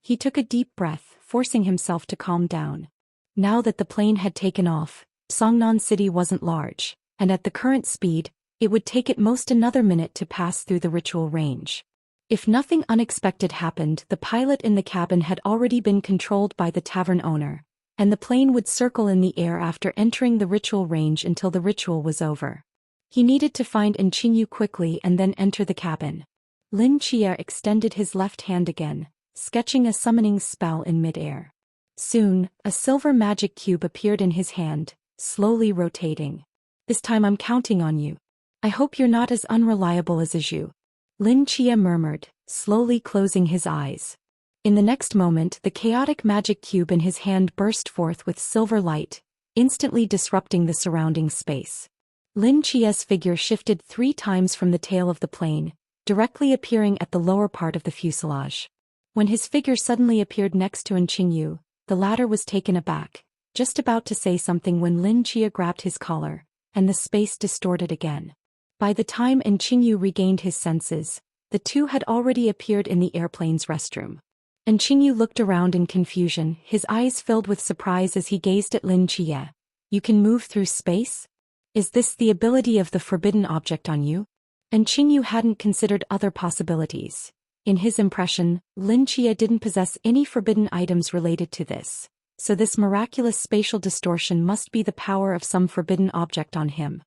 He took a deep breath, forcing himself to calm down. Now that the plane had taken off, Tsongnan City wasn't large, and at the current speed, it would take at most another minute to pass through the ritual range. If nothing unexpected happened, the pilot in the cabin had already been controlled by the tavern owner, and the plane would circle in the air after entering the ritual range until the ritual was over. He needed to find Qingyu quickly and then enter the cabin. Lin Chia extended his left hand again, sketching a summoning spell in mid-air. Soon, a silver magic cube appeared in his hand, slowly rotating. This time I'm counting on you. I hope you're not as unreliable as Zhu. Lin Chia murmured, slowly closing his eyes. In the next moment, the chaotic magic cube in his hand burst forth with silver light, instantly disrupting the surrounding space. Lin Chia's figure shifted 3 times from the tail of the plane, directly appearing at the lower part of the fuselage. When his figure suddenly appeared next to Qingyu, the latter was taken aback, just about to say something when Lin Chia grabbed his collar, and the space distorted again. By the time Qingyu regained his senses, the two had already appeared in the airplane's restroom. Qingyu looked around in confusion, his eyes filled with surprise as he gazed at Lin Chia. You can move through space? Is this the ability of the forbidden object on you? Qingyu hadn't considered other possibilities. In his impression, Lin Chia didn't possess any forbidden items related to this, so this miraculous spatial distortion must be the power of some forbidden object on him.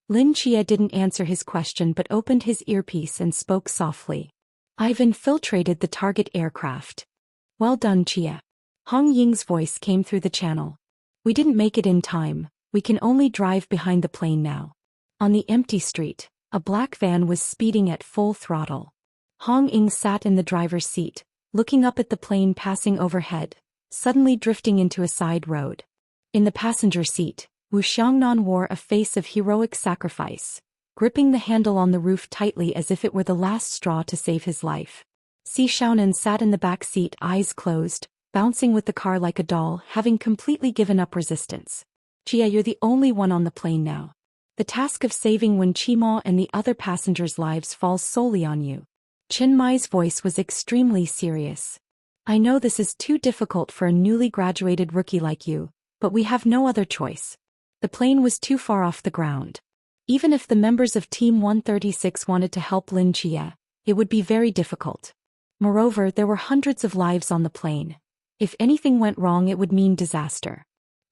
Lin Chia didn't answer his question but opened his earpiece and spoke softly. I've infiltrated the target aircraft. Well done, Chia. Hong Ying's voice came through the channel. We didn't make it in time, we can only drive behind the plane now. On the empty street, a black van was speeding at full throttle. Hong Ying sat in the driver's seat, looking up at the plane passing overhead, suddenly drifting into a side road. In the passenger seat, Wu Xiangnan wore a face of heroic sacrifice, gripping the handle on the roof tightly as if it were the last straw to save his life. Si Xiaonan sat in the back seat, eyes closed, bouncing with the car like a doll, having completely given up resistance. Chia, you're the only one on the plane now. The task of saving Wen Qimo and the other passengers' lives falls solely on you. Chen Mai's voice was extremely serious. I know this is too difficult for a newly graduated rookie like you, but we have no other choice. The plane was too far off the ground. Even if the members of Team 136 wanted to help Lin Chia, it would be very difficult. Moreover, there were hundreds of lives on the plane. If anything went wrong, it would mean disaster.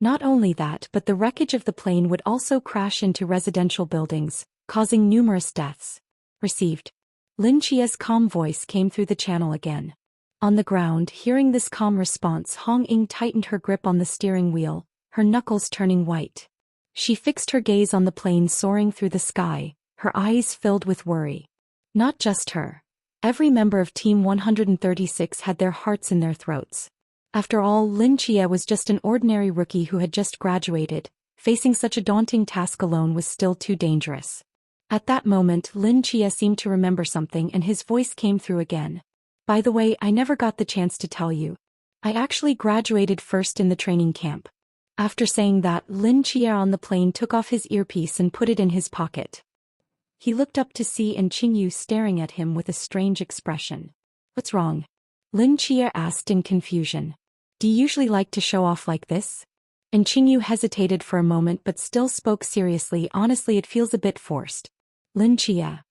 Not only that, but the wreckage of the plane would also crash into residential buildings, causing numerous deaths. Received. Lin Chia's calm voice came through the channel again. On the ground, hearing this calm response, Hong Ying tightened her grip on the steering wheel, her knuckles turning white. She fixed her gaze on the plane soaring through the sky, her eyes filled with worry. Not just her. Every member of Team 136 had their hearts in their throats. After all, Lin Chia was just an ordinary rookie who had just graduated. Facing such a daunting task alone was still too dangerous. At that moment, Lin Chia seemed to remember something and his voice came through again. By the way, I never got the chance to tell you. I actually graduated first in the training camp. After saying that, Lin Chia on the plane took off his earpiece and put it in his pocket. He looked up to see and Qingyu staring at him with a strange expression. What's wrong? Lin Chia asked in confusion. Do you usually like to show off like this? And Qingyu hesitated for a moment but still spoke seriously. Honestly, it feels a bit forced. Lin Chia.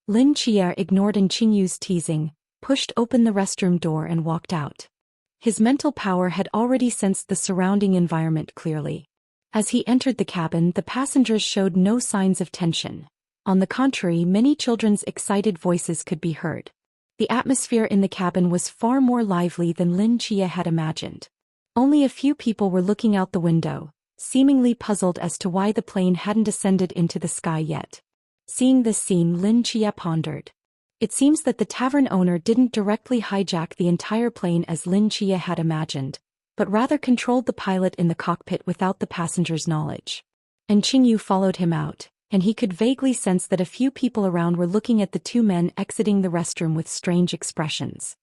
Lin Chia ignored Qingyu's teasing, pushed open the restroom door and walked out. His mental power had already sensed the surrounding environment clearly. As he entered the cabin, the passengers showed no signs of tension. On the contrary, many children's excited voices could be heard. The atmosphere in the cabin was far more lively than Lin Chia had imagined. Only a few people were looking out the window, seemingly puzzled as to why the plane hadn't ascended into the sky yet. Seeing this scene, Lin Chia pondered. It seems that the tavern owner didn't directly hijack the entire plane as Lin Chia had imagined, but rather controlled the pilot in the cockpit without the passenger's knowledge. And Qingyu followed him out, and he could vaguely sense that a few people around were looking at the two men exiting the restroom with strange expressions.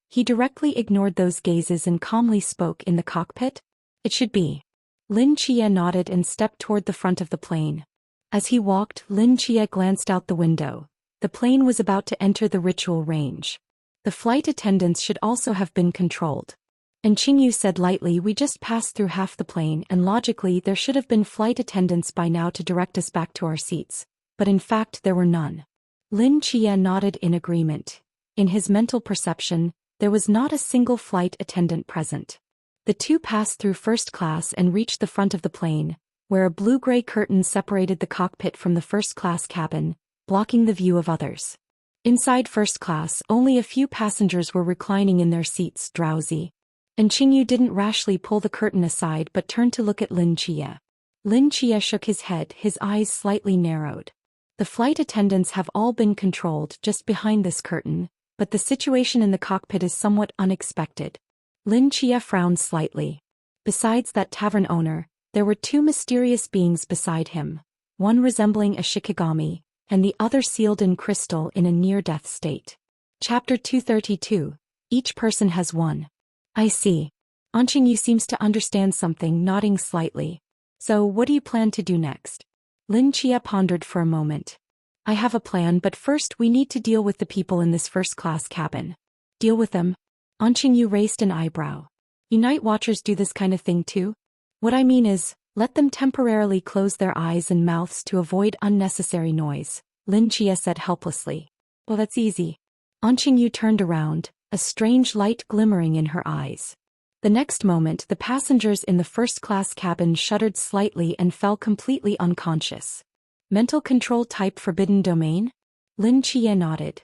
He directly ignored those gazes and calmly spoke in the cockpit. It should be. Lin Chia nodded and stepped toward the front of the plane. As he walked, Lin Chia glanced out the window. The plane was about to enter the ritual range. The flight attendants should also have been controlled. And Qingyu said lightly, we just passed through half the plane and logically there should have been flight attendants by now to direct us back to our seats. But in fact there were none. Lin Chia nodded in agreement. In his mental perception, there was not a single flight attendant present. The two passed through first class and reached the front of the plane, where a blue-gray curtain separated the cockpit from the first-class cabin, blocking the view of others. Inside first class, only a few passengers were reclining in their seats, drowsy. And Qingyu didn't rashly pull the curtain aside but turned to look at Lin Chia. Lin Chia shook his head, his eyes slightly narrowed. The flight attendants have all been controlled just behind this curtain, but the situation in the cockpit is somewhat unexpected. Lin Chia frowned slightly. Besides that tavern owner, there were two mysterious beings beside him, one resembling a shikigami, and the other sealed in crystal in a near-death state. Chapter 232. Each person has one. I see. Qingyu seems to understand something, nodding slightly. So, what do you plan to do next? Lin Chia pondered for a moment. I have a plan, but first we need to deal with the people in this first-class cabin. Deal with them? Qingyu raised an eyebrow. You night watchers do this kind of thing too? What I mean is, let them temporarily close their eyes and mouths to avoid unnecessary noise, Lin Chia said helplessly. Well, that's easy. Qingyu turned around, a strange light glimmering in her eyes. The next moment, the passengers in the first-class cabin shuddered slightly and fell completely unconscious. Mental control type forbidden domain? Lin Chia nodded.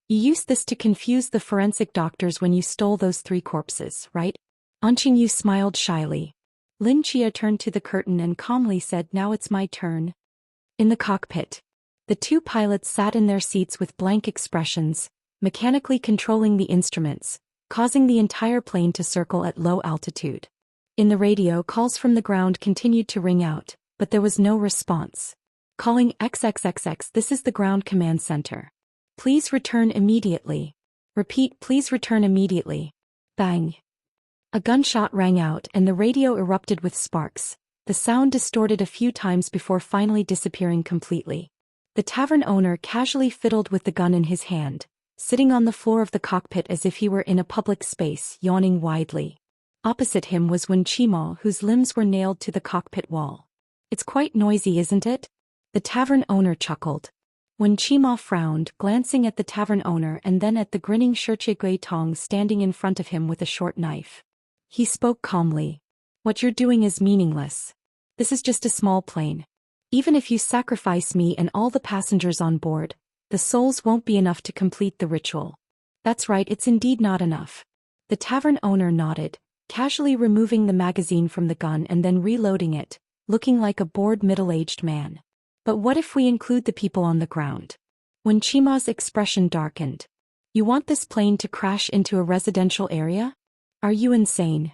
You used this to confuse the forensic doctors when you stole those 3 corpses, right? Qingyu smiled shyly. Lin Chia turned to the curtain and calmly said, now it's my turn. In the cockpit. The 2 pilots sat in their seats with blank expressions, mechanically controlling the instruments, causing the entire plane to circle at low altitude. In the radio, calls from the ground continued to ring out, but there was no response. Calling XXXX, this is the ground command center. Please return immediately. Repeat, please return immediately. Bang. A gunshot rang out and the radio erupted with sparks. The sound distorted a few times before finally disappearing completely. The tavern owner casually fiddled with the gun in his hand, sitting on the floor of the cockpit as if he were in a public space, yawning widely. Opposite him was Wen Qimo, whose limbs were nailed to the cockpit wall. It's quite noisy, isn't it? The tavern owner chuckled. Wen Qimo frowned, glancing at the tavern owner and then at the grinning Shirche Tong standing in front of him with a short knife. He spoke calmly. What you're doing is meaningless. This is just a small plane. Even if you sacrifice me and all the passengers on board, the souls won't be enough to complete the ritual. That's right, it's indeed not enough. The tavern owner nodded, casually removing the magazine from the gun and then reloading it, looking like a bored middle-aged man. But what if we include the people on the ground? When Chima's expression darkened. You want this plane to crash into a residential area? Are you insane?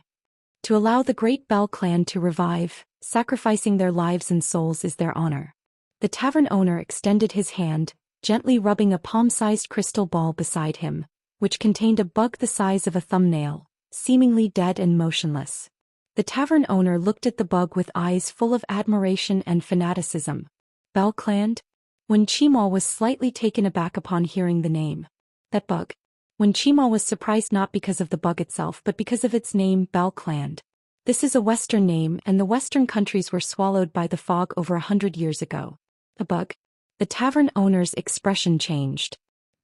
To allow the Great Bell clan to revive, sacrificing their lives and souls is their honor. The tavern owner extended his hand, gently rubbing a palm-sized crystal ball beside him, which contained a bug the size of a thumbnail, seemingly dead and motionless. The tavern owner looked at the bug with eyes full of admiration and fanaticism. Bell clan? When Chima was slightly taken aback upon hearing the name. That bug. When Chima was surprised not because of the bug itself but because of its name, Bell clan. This is a Western name, and the Western countries were swallowed by the fog over 100 years ago. A bug? The tavern owner's expression changed.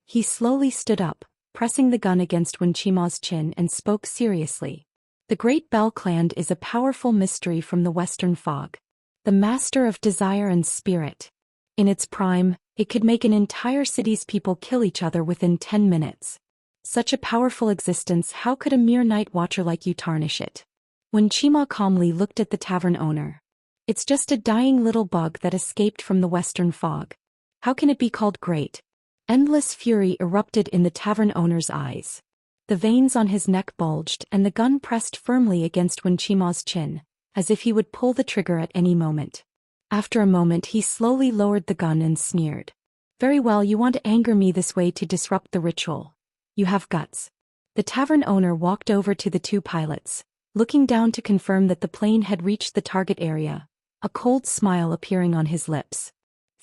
He slowly stood up, pressing the gun against Winchima's chin and spoke seriously. The Great Bell clan is a powerful mystery from the Western fog. The master of desire and spirit. In its prime, it could make an entire city's people kill each other within 10 minutes. Such a powerful existence, how could a mere night watcher like you tarnish it? When Chima calmly looked at the tavern owner. It's just a dying little bug that escaped from the Western fog. How can it be called great? Endless fury erupted in the tavern owner's eyes. The veins on his neck bulged and the gun pressed firmly against Winchima's chin, as if he would pull the trigger at any moment. After a moment he slowly lowered the gun and sneered. Very well, you want to anger me this way to disrupt the ritual. You have guts. The tavern owner walked over to the two pilots, looking down to confirm that the plane had reached the target area, a cold smile appearing on his lips.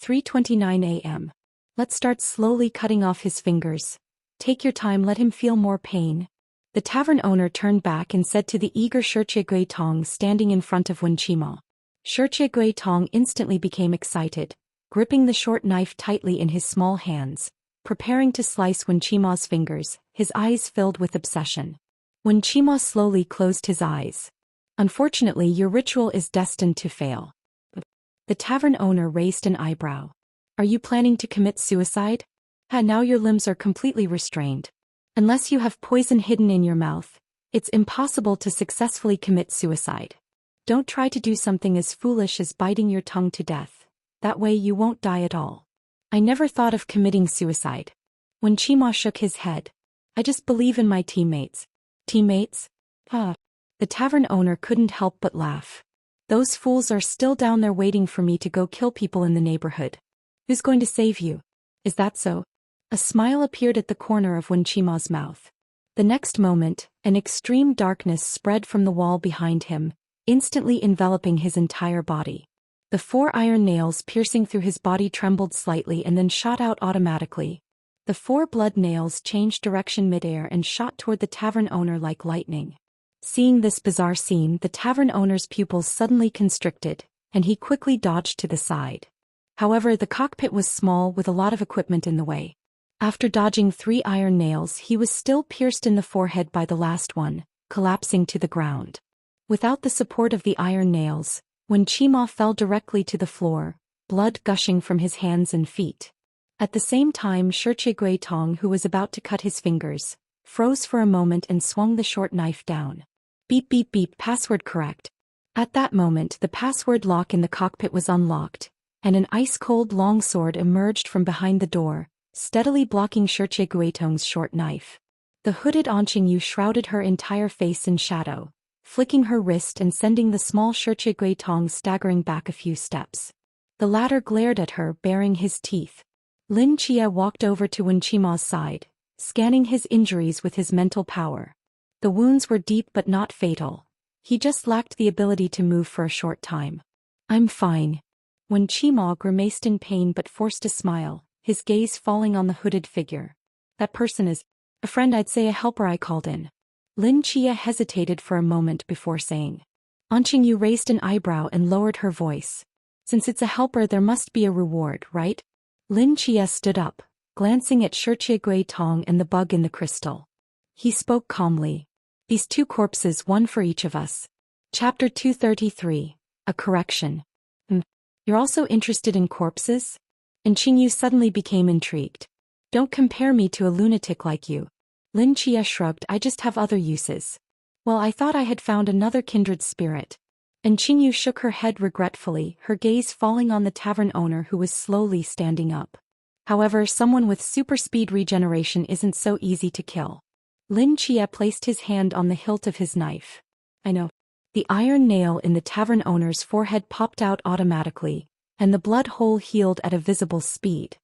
3:29 a.m. Let's start slowly cutting off his fingers. Take your time, let him feel more pain. The tavern owner turned back and said to the eager Shirchie Tong standing in front of Winchima. Shirchie Tong instantly became excited, gripping the short knife tightly in his small hands, preparing to slice Winchima's fingers, his eyes filled with obsession. Winchima slowly closed his eyes. Unfortunately, your ritual is destined to fail. The tavern owner raised an eyebrow. Are you planning to commit suicide? Now your limbs are completely restrained. Unless you have poison hidden in your mouth, it's impossible to successfully commit suicide. Don't try to do something as foolish as biting your tongue to death. That way you won't die at all. I never thought of committing suicide. When Chima shook his head. I just believe in my teammates. Teammates? The tavern owner couldn't help but laugh. Those fools are still down there waiting for me to go kill people in the neighborhood. Who's going to save you? Is that so? A smile appeared at the corner of Winchima's mouth. The next moment, an extreme darkness spread from the wall behind him, instantly enveloping his entire body. The 4 iron nails piercing through his body trembled slightly and then shot out automatically. The 4 blood nails changed direction midair and shot toward the tavern owner like lightning. Seeing this bizarre scene, the tavern owner's pupils suddenly constricted, and he quickly dodged to the side. However, the cockpit was small with a lot of equipment in the way. After dodging 3 iron nails, he was still pierced in the forehead by the last one, collapsing to the ground. Without the support of the iron nails, when Chima fell directly to the floor, blood gushing from his hands and feet. At the same time, Shirchie Tong, who was about to cut his fingers, froze for a moment and swung the short knife down. Beep beep beep, password correct. At that moment the password lock in the cockpit was unlocked, and an ice-cold longsword emerged from behind the door, steadily blocking Shirchie Tong's short knife. The hooded Anqingyu shrouded her entire face in shadow, flicking her wrist and sending the small Shirchie Tong staggering back a few steps. The latter glared at her, baring his teeth. Lin Chia walked over to Winchima's side, scanning his injuries with his mental power. The wounds were deep but not fatal. He just lacked the ability to move for a short time. I'm fine. When Chima grimaced in pain but forced a smile, his gaze falling on the hooded figure. That person is a friend, I'd say a helper I called in. Lin Chia hesitated for a moment before saying. Anqingyu raised an eyebrow and lowered her voice. Since it's a helper, there must be a reward, right? Lin Chia stood up, glancing at Shirchie Tong and the bug in the crystal. He spoke calmly. These 2 corpses, one for each of us. Chapter 233. A correction. You're also interested in corpses? And Qingyu suddenly became intrigued. Don't compare me to a lunatic like you. Lin Chia shrugged. I just have other uses. Well, I thought I had found another kindred spirit. And Qingyu shook her head regretfully, her gaze falling on the tavern owner who was slowly standing up. However, someone with super speed regeneration isn't so easy to kill. Lin Chia placed his hand on the hilt of his knife. I know. The iron nail in the tavern owner's forehead popped out automatically, and the blood hole healed at a visible speed.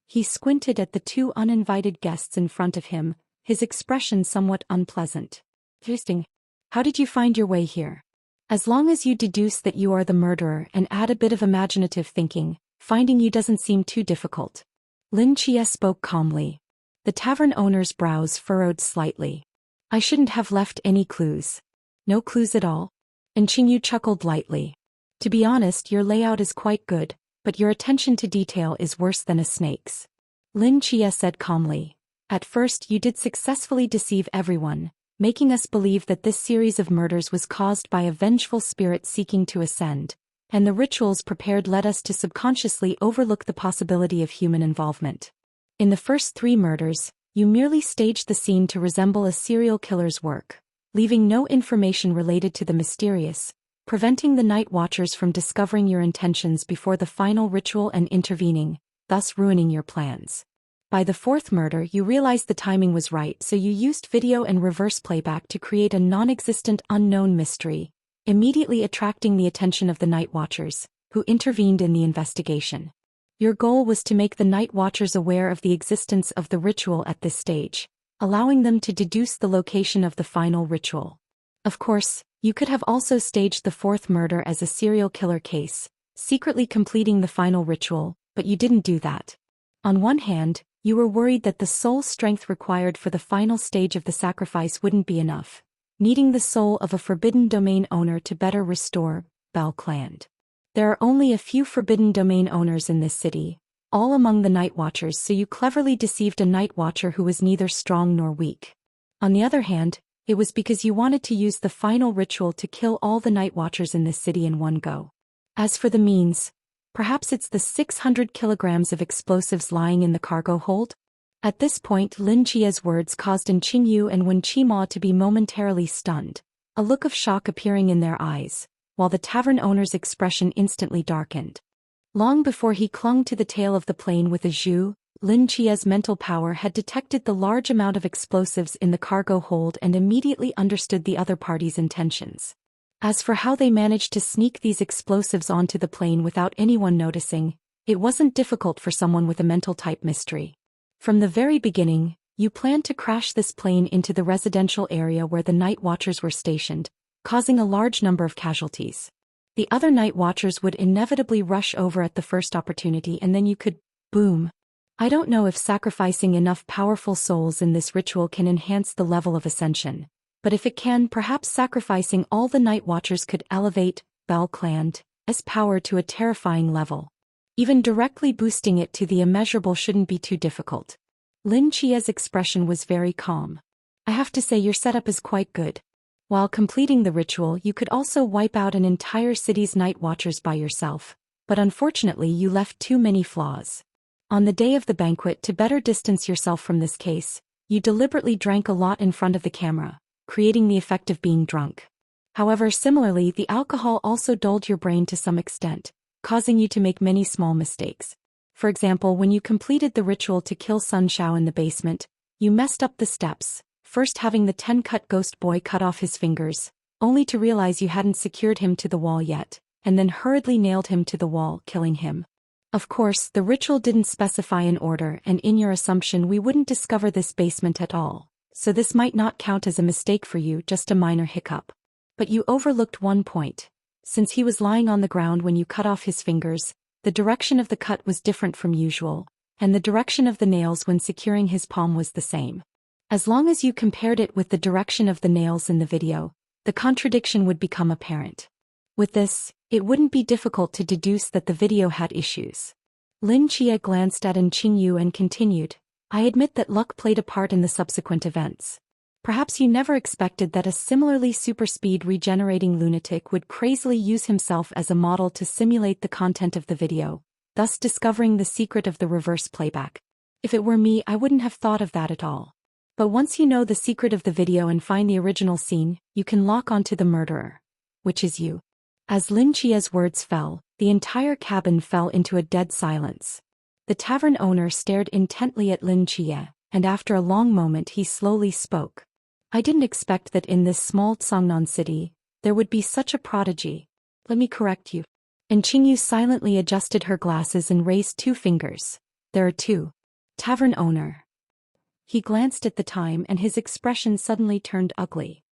He squinted at the two uninvited guests in front of him, his expression somewhat unpleasant. Interesting. How did you find your way here? As long as you deduce that you are the murderer and add a bit of imaginative thinking, finding you doesn't seem too difficult. Lin Chia spoke calmly. The tavern owner's brows furrowed slightly. I shouldn't have left any clues. No clues at all? And Qingyu chuckled lightly. To be honest, your layout is quite good, but your attention to detail is worse than a snake's. Lin Chia said calmly. At first you did successfully deceive everyone, making us believe that this series of murders was caused by a vengeful spirit seeking to ascend, and the rituals prepared led us to subconsciously overlook the possibility of human involvement. In the first 3 murders, you merely staged the scene to resemble a serial killer's work, leaving no information related to the mysterious, preventing the Night Watchers from discovering your intentions before the final ritual and intervening, thus ruining your plans. By the 4th murder you realized the timing was right, so you used video and reverse playback to create a non-existent unknown mystery, immediately attracting the attention of the Night Watchers, who intervened in the investigation. Your goal was to make the Night Watchers aware of the existence of the ritual at this stage, allowing them to deduce the location of the final ritual. Of course, you could have also staged the 4th murder as a serial killer case, secretly completing the final ritual, but you didn't do that. On one hand, you were worried that the soul strength required for the final stage of the sacrifice wouldn't be enough, needing the soul of a forbidden domain owner to better restore Balcland. There are only a few forbidden domain owners in this city, all among the Night Watchers, so you cleverly deceived a Night Watcher who was neither strong nor weak. On the other hand, it was because you wanted to use the final ritual to kill all the Night Watchers in this city in one go. As for the means, perhaps it's the 600 kilograms of explosives lying in the cargo hold? At this point Lin Chia's words caused Qingyu and Wen Qima to be momentarily stunned, a look of shock appearing in their eyes, while the tavern owner's expression instantly darkened. Long before he clung to the tail of the plane with a zhu, Lin Chia's mental power had detected the large amount of explosives in the cargo hold and immediately understood the other party's intentions. As for how they managed to sneak these explosives onto the plane without anyone noticing, it wasn't difficult for someone with a mental type mystery. From the very beginning, you planned to crash this plane into the residential area where the Night Watchers were stationed, causing a large number of casualties. The other Night Watchers would inevitably rush over at the first opportunity and then you could, boom. I don't know if sacrificing enough powerful souls in this ritual can enhance the level of ascension, but if it can, perhaps sacrificing all the Night Watchers could elevate Balcland's power to a terrifying level. Even directly boosting it to the immeasurable shouldn't be too difficult. Lin Chia's expression was very calm. I have to say your setup is quite good. While completing the ritual you could also wipe out an entire city's Night Watchers by yourself, but unfortunately you left too many flaws. On the day of the banquet, to better distance yourself from this case, you deliberately drank a lot in front of the camera, creating the effect of being drunk. However, similarly, the alcohol also dulled your brain to some extent, causing you to make many small mistakes. For example, when you completed the ritual to kill Sun Shao in the basement, you messed up the steps, first having the 10-cut ghost boy cut off his fingers, only to realize you hadn't secured him to the wall yet, and then hurriedly nailed him to the wall, killing him. Of course, the ritual didn't specify an order, and in your assumption we wouldn't discover this basement at all, so this might not count as a mistake for you, just a minor hiccup. But you overlooked one point. Since he was lying on the ground when you cut off his fingers, the direction of the cut was different from usual, and the direction of the nails when securing his palm was the same. As long as you compared it with the direction of the nails in the video, the contradiction would become apparent. With this, it wouldn't be difficult to deduce that the video had issues. Lin Chia glanced at Qingyu and continued, I admit that luck played a part in the subsequent events. Perhaps you never expected that a similarly super-speed regenerating lunatic would crazily use himself as a model to simulate the content of the video, thus discovering the secret of the reverse playback. If it were me, I wouldn't have thought of that at all. But once you know the secret of the video and find the original scene, you can lock onto the murderer, which is you. As Lin Chia's words fell, the entire cabin fell into a dead silence. The tavern owner stared intently at Lin Chia, and after a long moment he slowly spoke. I didn't expect that in this small Songnan city, there would be such a prodigy. Let me correct you. And Qingyu silently adjusted her glasses and raised 2 fingers. There are 2. Tavern owner. He glanced at the time and his expression suddenly turned ugly.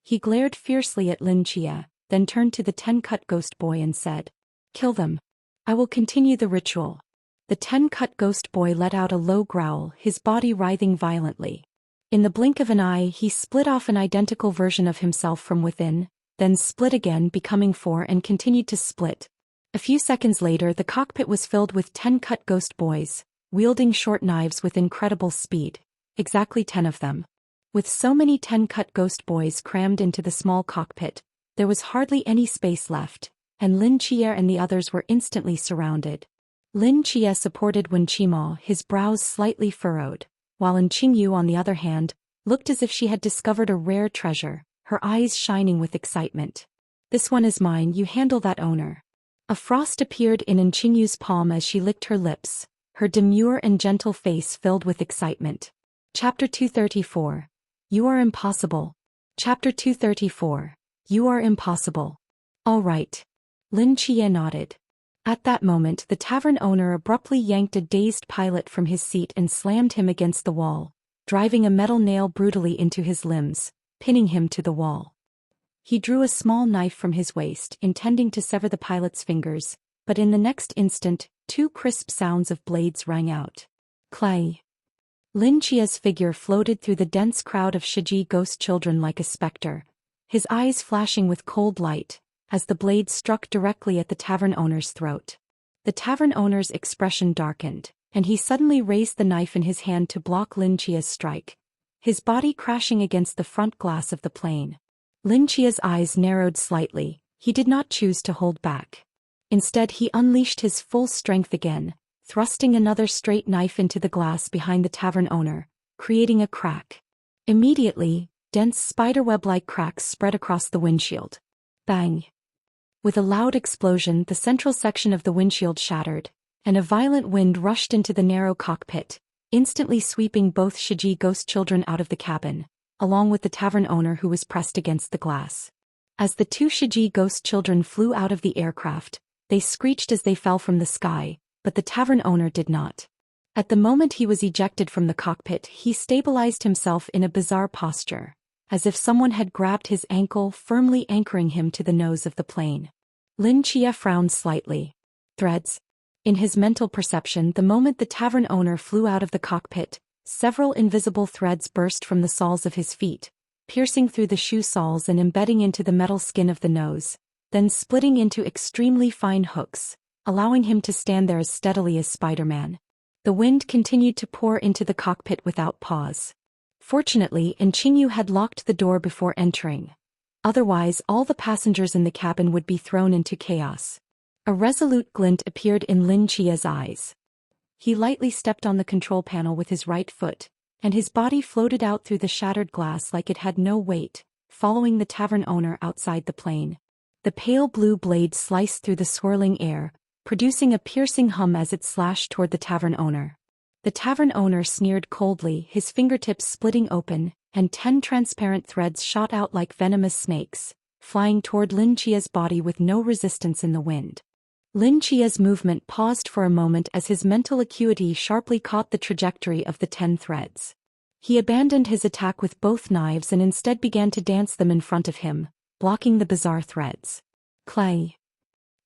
He glared fiercely at Lin Chia, then turned to the 10-cut ghost boy and said, "Kill them. I will continue the ritual." The 10-cut ghost boy let out a low growl, his body writhing violently. In the blink of an eye he split off an identical version of himself from within, then split again becoming 4 and continued to split. A few seconds later the cockpit was filled with 10-cut ghost boys, wielding short knives with incredible speed. Exactly 10 of them. With so many 10-cut ghost boys crammed into the small cockpit, there was hardly any space left, and Lin Chia and the others were instantly surrounded. Lin Chia supported Wen Qimo, his brows slightly furrowed, while Qingyu on the other hand, looked as if she had discovered a rare treasure, her eyes shining with excitement. "This one is mine, you handle that, owner." A frost appeared in Qingyu's palm as she licked her lips, her demure and gentle face filled with excitement. Chapter 234. You are impossible. Chapter 234. You are impossible. All right. Lin Chia nodded. At that moment the tavern owner abruptly yanked a dazed pilot from his seat and slammed him against the wall, driving a metal nail brutally into his limbs, pinning him to the wall. He drew a small knife from his waist, intending to sever the pilot's fingers, but in the next instant, 2 crisp sounds of blades rang out. Clay. Lin Chia's figure floated through the dense crowd of Shiji ghost children like a specter, his eyes flashing with cold light, as the blade struck directly at the tavern owner's throat. The tavern owner's expression darkened, and he suddenly raised the knife in his hand to block Lin Chia's strike, his body crashing against the front glass of the plane. Lin Chia's eyes narrowed slightly, he did not choose to hold back. Instead he unleashed his full strength again, thrusting another straight knife into the glass behind the tavern owner, creating a crack. Immediately, dense spiderweb-like cracks spread across the windshield. Bang! With a loud explosion, the central section of the windshield shattered, and a violent wind rushed into the narrow cockpit, instantly sweeping both Shiji ghost children out of the cabin, along with the tavern owner who was pressed against the glass. As the 2 Shiji ghost children flew out of the aircraft, they screeched as they fell from the sky, but the tavern owner did not. At the moment he was ejected from the cockpit, he stabilized himself in a bizarre posture, as if someone had grabbed his ankle, firmly anchoring him to the nose of the plane. Lin Chia frowned slightly. Threads. In his mental perception, the moment the tavern owner flew out of the cockpit, several invisible threads burst from the soles of his feet, piercing through the shoe soles and embedding into the metal skin of the nose, then splitting into extremely fine hooks, allowing him to stand there as steadily as Spider-Man. The wind continued to pour into the cockpit without pause. Fortunately, Qingyu had locked the door before entering. Otherwise, all the passengers in the cabin would be thrown into chaos. A resolute glint appeared in Lin Chia's eyes. He lightly stepped on the control panel with his right foot, and his body floated out through the shattered glass like it had no weight, following the tavern owner outside the plane. The pale blue blade sliced through the swirling air, producing a piercing hum as it slashed toward the tavern owner. The tavern owner sneered coldly, his fingertips splitting open, and 10 transparent threads shot out like venomous snakes, flying toward Lin Chia's body with no resistance in the wind. Lin Chia's movement paused for a moment as his mental acuity sharply caught the trajectory of the 10 threads. He abandoned his attack with both knives and instead began to dance them in front of him, blocking the bizarre threads. Clay.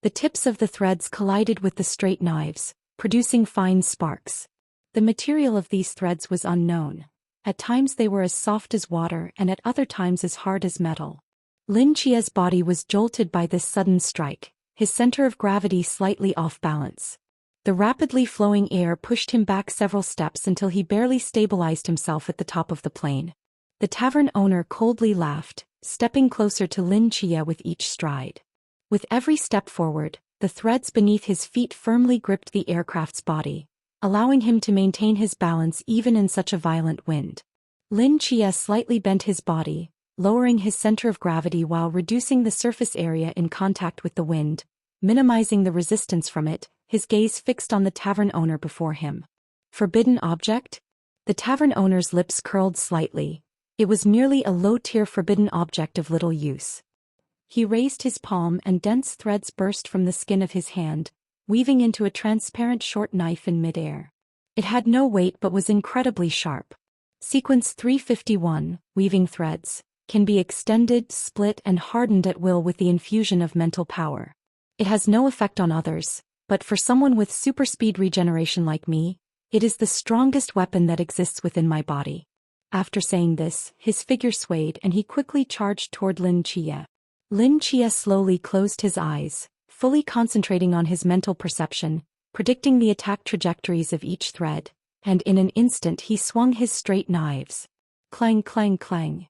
The tips of the threads collided with the straight knives, producing fine sparks. The material of these threads was unknown. At times they were as soft as water and at other times as hard as metal. Lin Chia's body was jolted by this sudden strike, his center of gravity slightly off balance. The rapidly flowing air pushed him back several steps until he barely stabilized himself at the top of the plane. The tavern owner coldly laughed, stepping closer to Lin Chia with each stride. With every step forward, the threads beneath his feet firmly gripped the aircraft's body, allowing him to maintain his balance even in such a violent wind. Lin Chia slightly bent his body, lowering his center of gravity while reducing the surface area in contact with the wind, minimizing the resistance from it, his gaze fixed on the tavern owner before him. Forbidden object? The tavern owner's lips curled slightly. It was merely a low-tier forbidden object of little use. He raised his palm and dense threads burst from the skin of his hand, weaving into a transparent short knife in midair. It had no weight but was incredibly sharp. Sequence 351, Weaving Threads, can be extended, split and hardened at will with the infusion of mental power. It has no effect on others, but for someone with super speed regeneration like me, it is the strongest weapon that exists within my body. After saying this, his figure swayed and he quickly charged toward Lin Chia. Lin Chia slowly closed his eyes, fully concentrating on his mental perception, predicting the attack trajectories of each thread, and in an instant he swung his straight knives. Clang, clang, clang.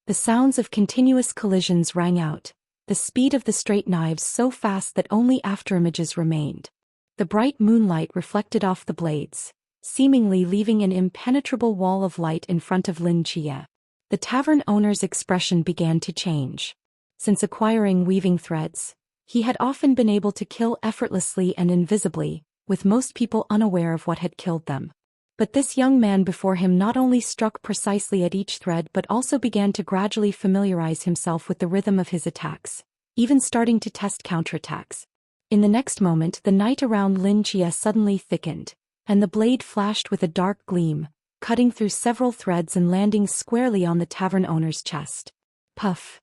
The sounds of continuous collisions rang out, the speed of the straight knives so fast that only afterimages remained. The bright moonlight reflected off the blades, seemingly leaving an impenetrable wall of light in front of Lin Chia. The tavern owner's expression began to change. Since acquiring weaving threads, he had often been able to kill effortlessly and invisibly, with most people unaware of what had killed them. But this young man before him not only struck precisely at each thread but also began to gradually familiarize himself with the rhythm of his attacks, even starting to test counterattacks. In the next moment the night around Lin Chia suddenly thickened, and the blade flashed with a dark gleam, cutting through several threads and landing squarely on the tavern owner's chest. Puff!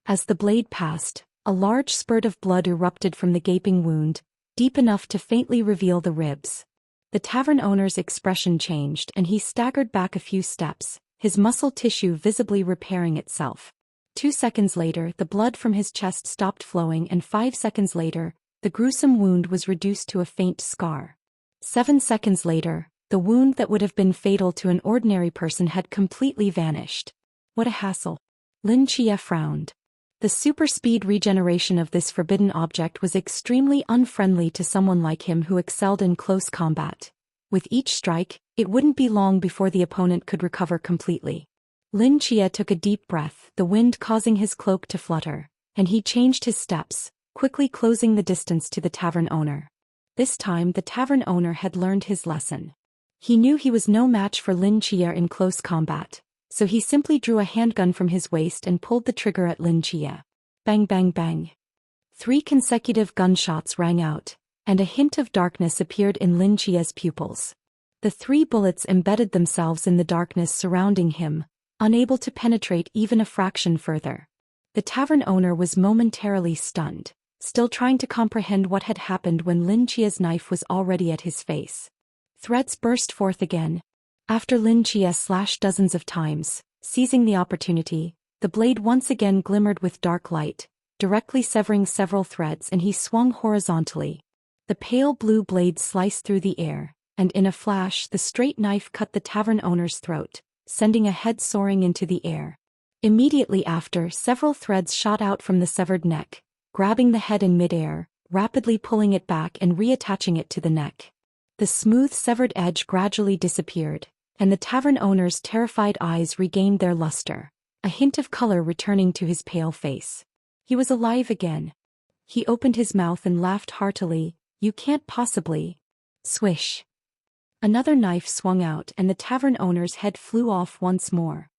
As the blade passed, a large spurt of blood erupted from the gaping wound, deep enough to faintly reveal the ribs. The tavern owner's expression changed and he staggered back a few steps, his muscle tissue visibly repairing itself. 2 seconds later, the blood from his chest stopped flowing, and 5 seconds later, the gruesome wound was reduced to a faint scar. 7 seconds later, the wound that would have been fatal to an ordinary person had completely vanished. What a hassle. Lin Chia frowned. The super speed regeneration of this forbidden object was extremely unfriendly to someone like him who excelled in close combat. With each strike, it wouldn't be long before the opponent could recover completely. Lin Chia took a deep breath, the wind causing his cloak to flutter, and he changed his steps, quickly closing the distance to the tavern owner. This time the tavern owner had learned his lesson. He knew he was no match for Lin Chia in close combat, so he simply drew a handgun from his waist and pulled the trigger at Lin Chia. Bang, bang, bang. 3 consecutive gunshots rang out, and a hint of darkness appeared in Lin Chia's pupils. The 3 bullets embedded themselves in the darkness surrounding him, unable to penetrate even a fraction further. The tavern owner was momentarily stunned, still trying to comprehend what had happened when Lin Chia's knife was already at his face. Threats burst forth again. After Lin Chia slashed dozens of times, seizing the opportunity, the blade once again glimmered with dark light, directly severing several threads, and he swung horizontally. The pale blue blade sliced through the air, and in a flash the straight knife cut the tavern owner's throat, sending a head soaring into the air. Immediately after, several threads shot out from the severed neck, grabbing the head in midair, rapidly pulling it back and reattaching it to the neck. The smooth severed edge gradually disappeared, and the tavern owner's terrified eyes regained their luster, a hint of color returning to his pale face. He was alive again. He opened his mouth and laughed heartily. You can't possibly. Swish. Another knife swung out and the tavern owner's head flew off once more.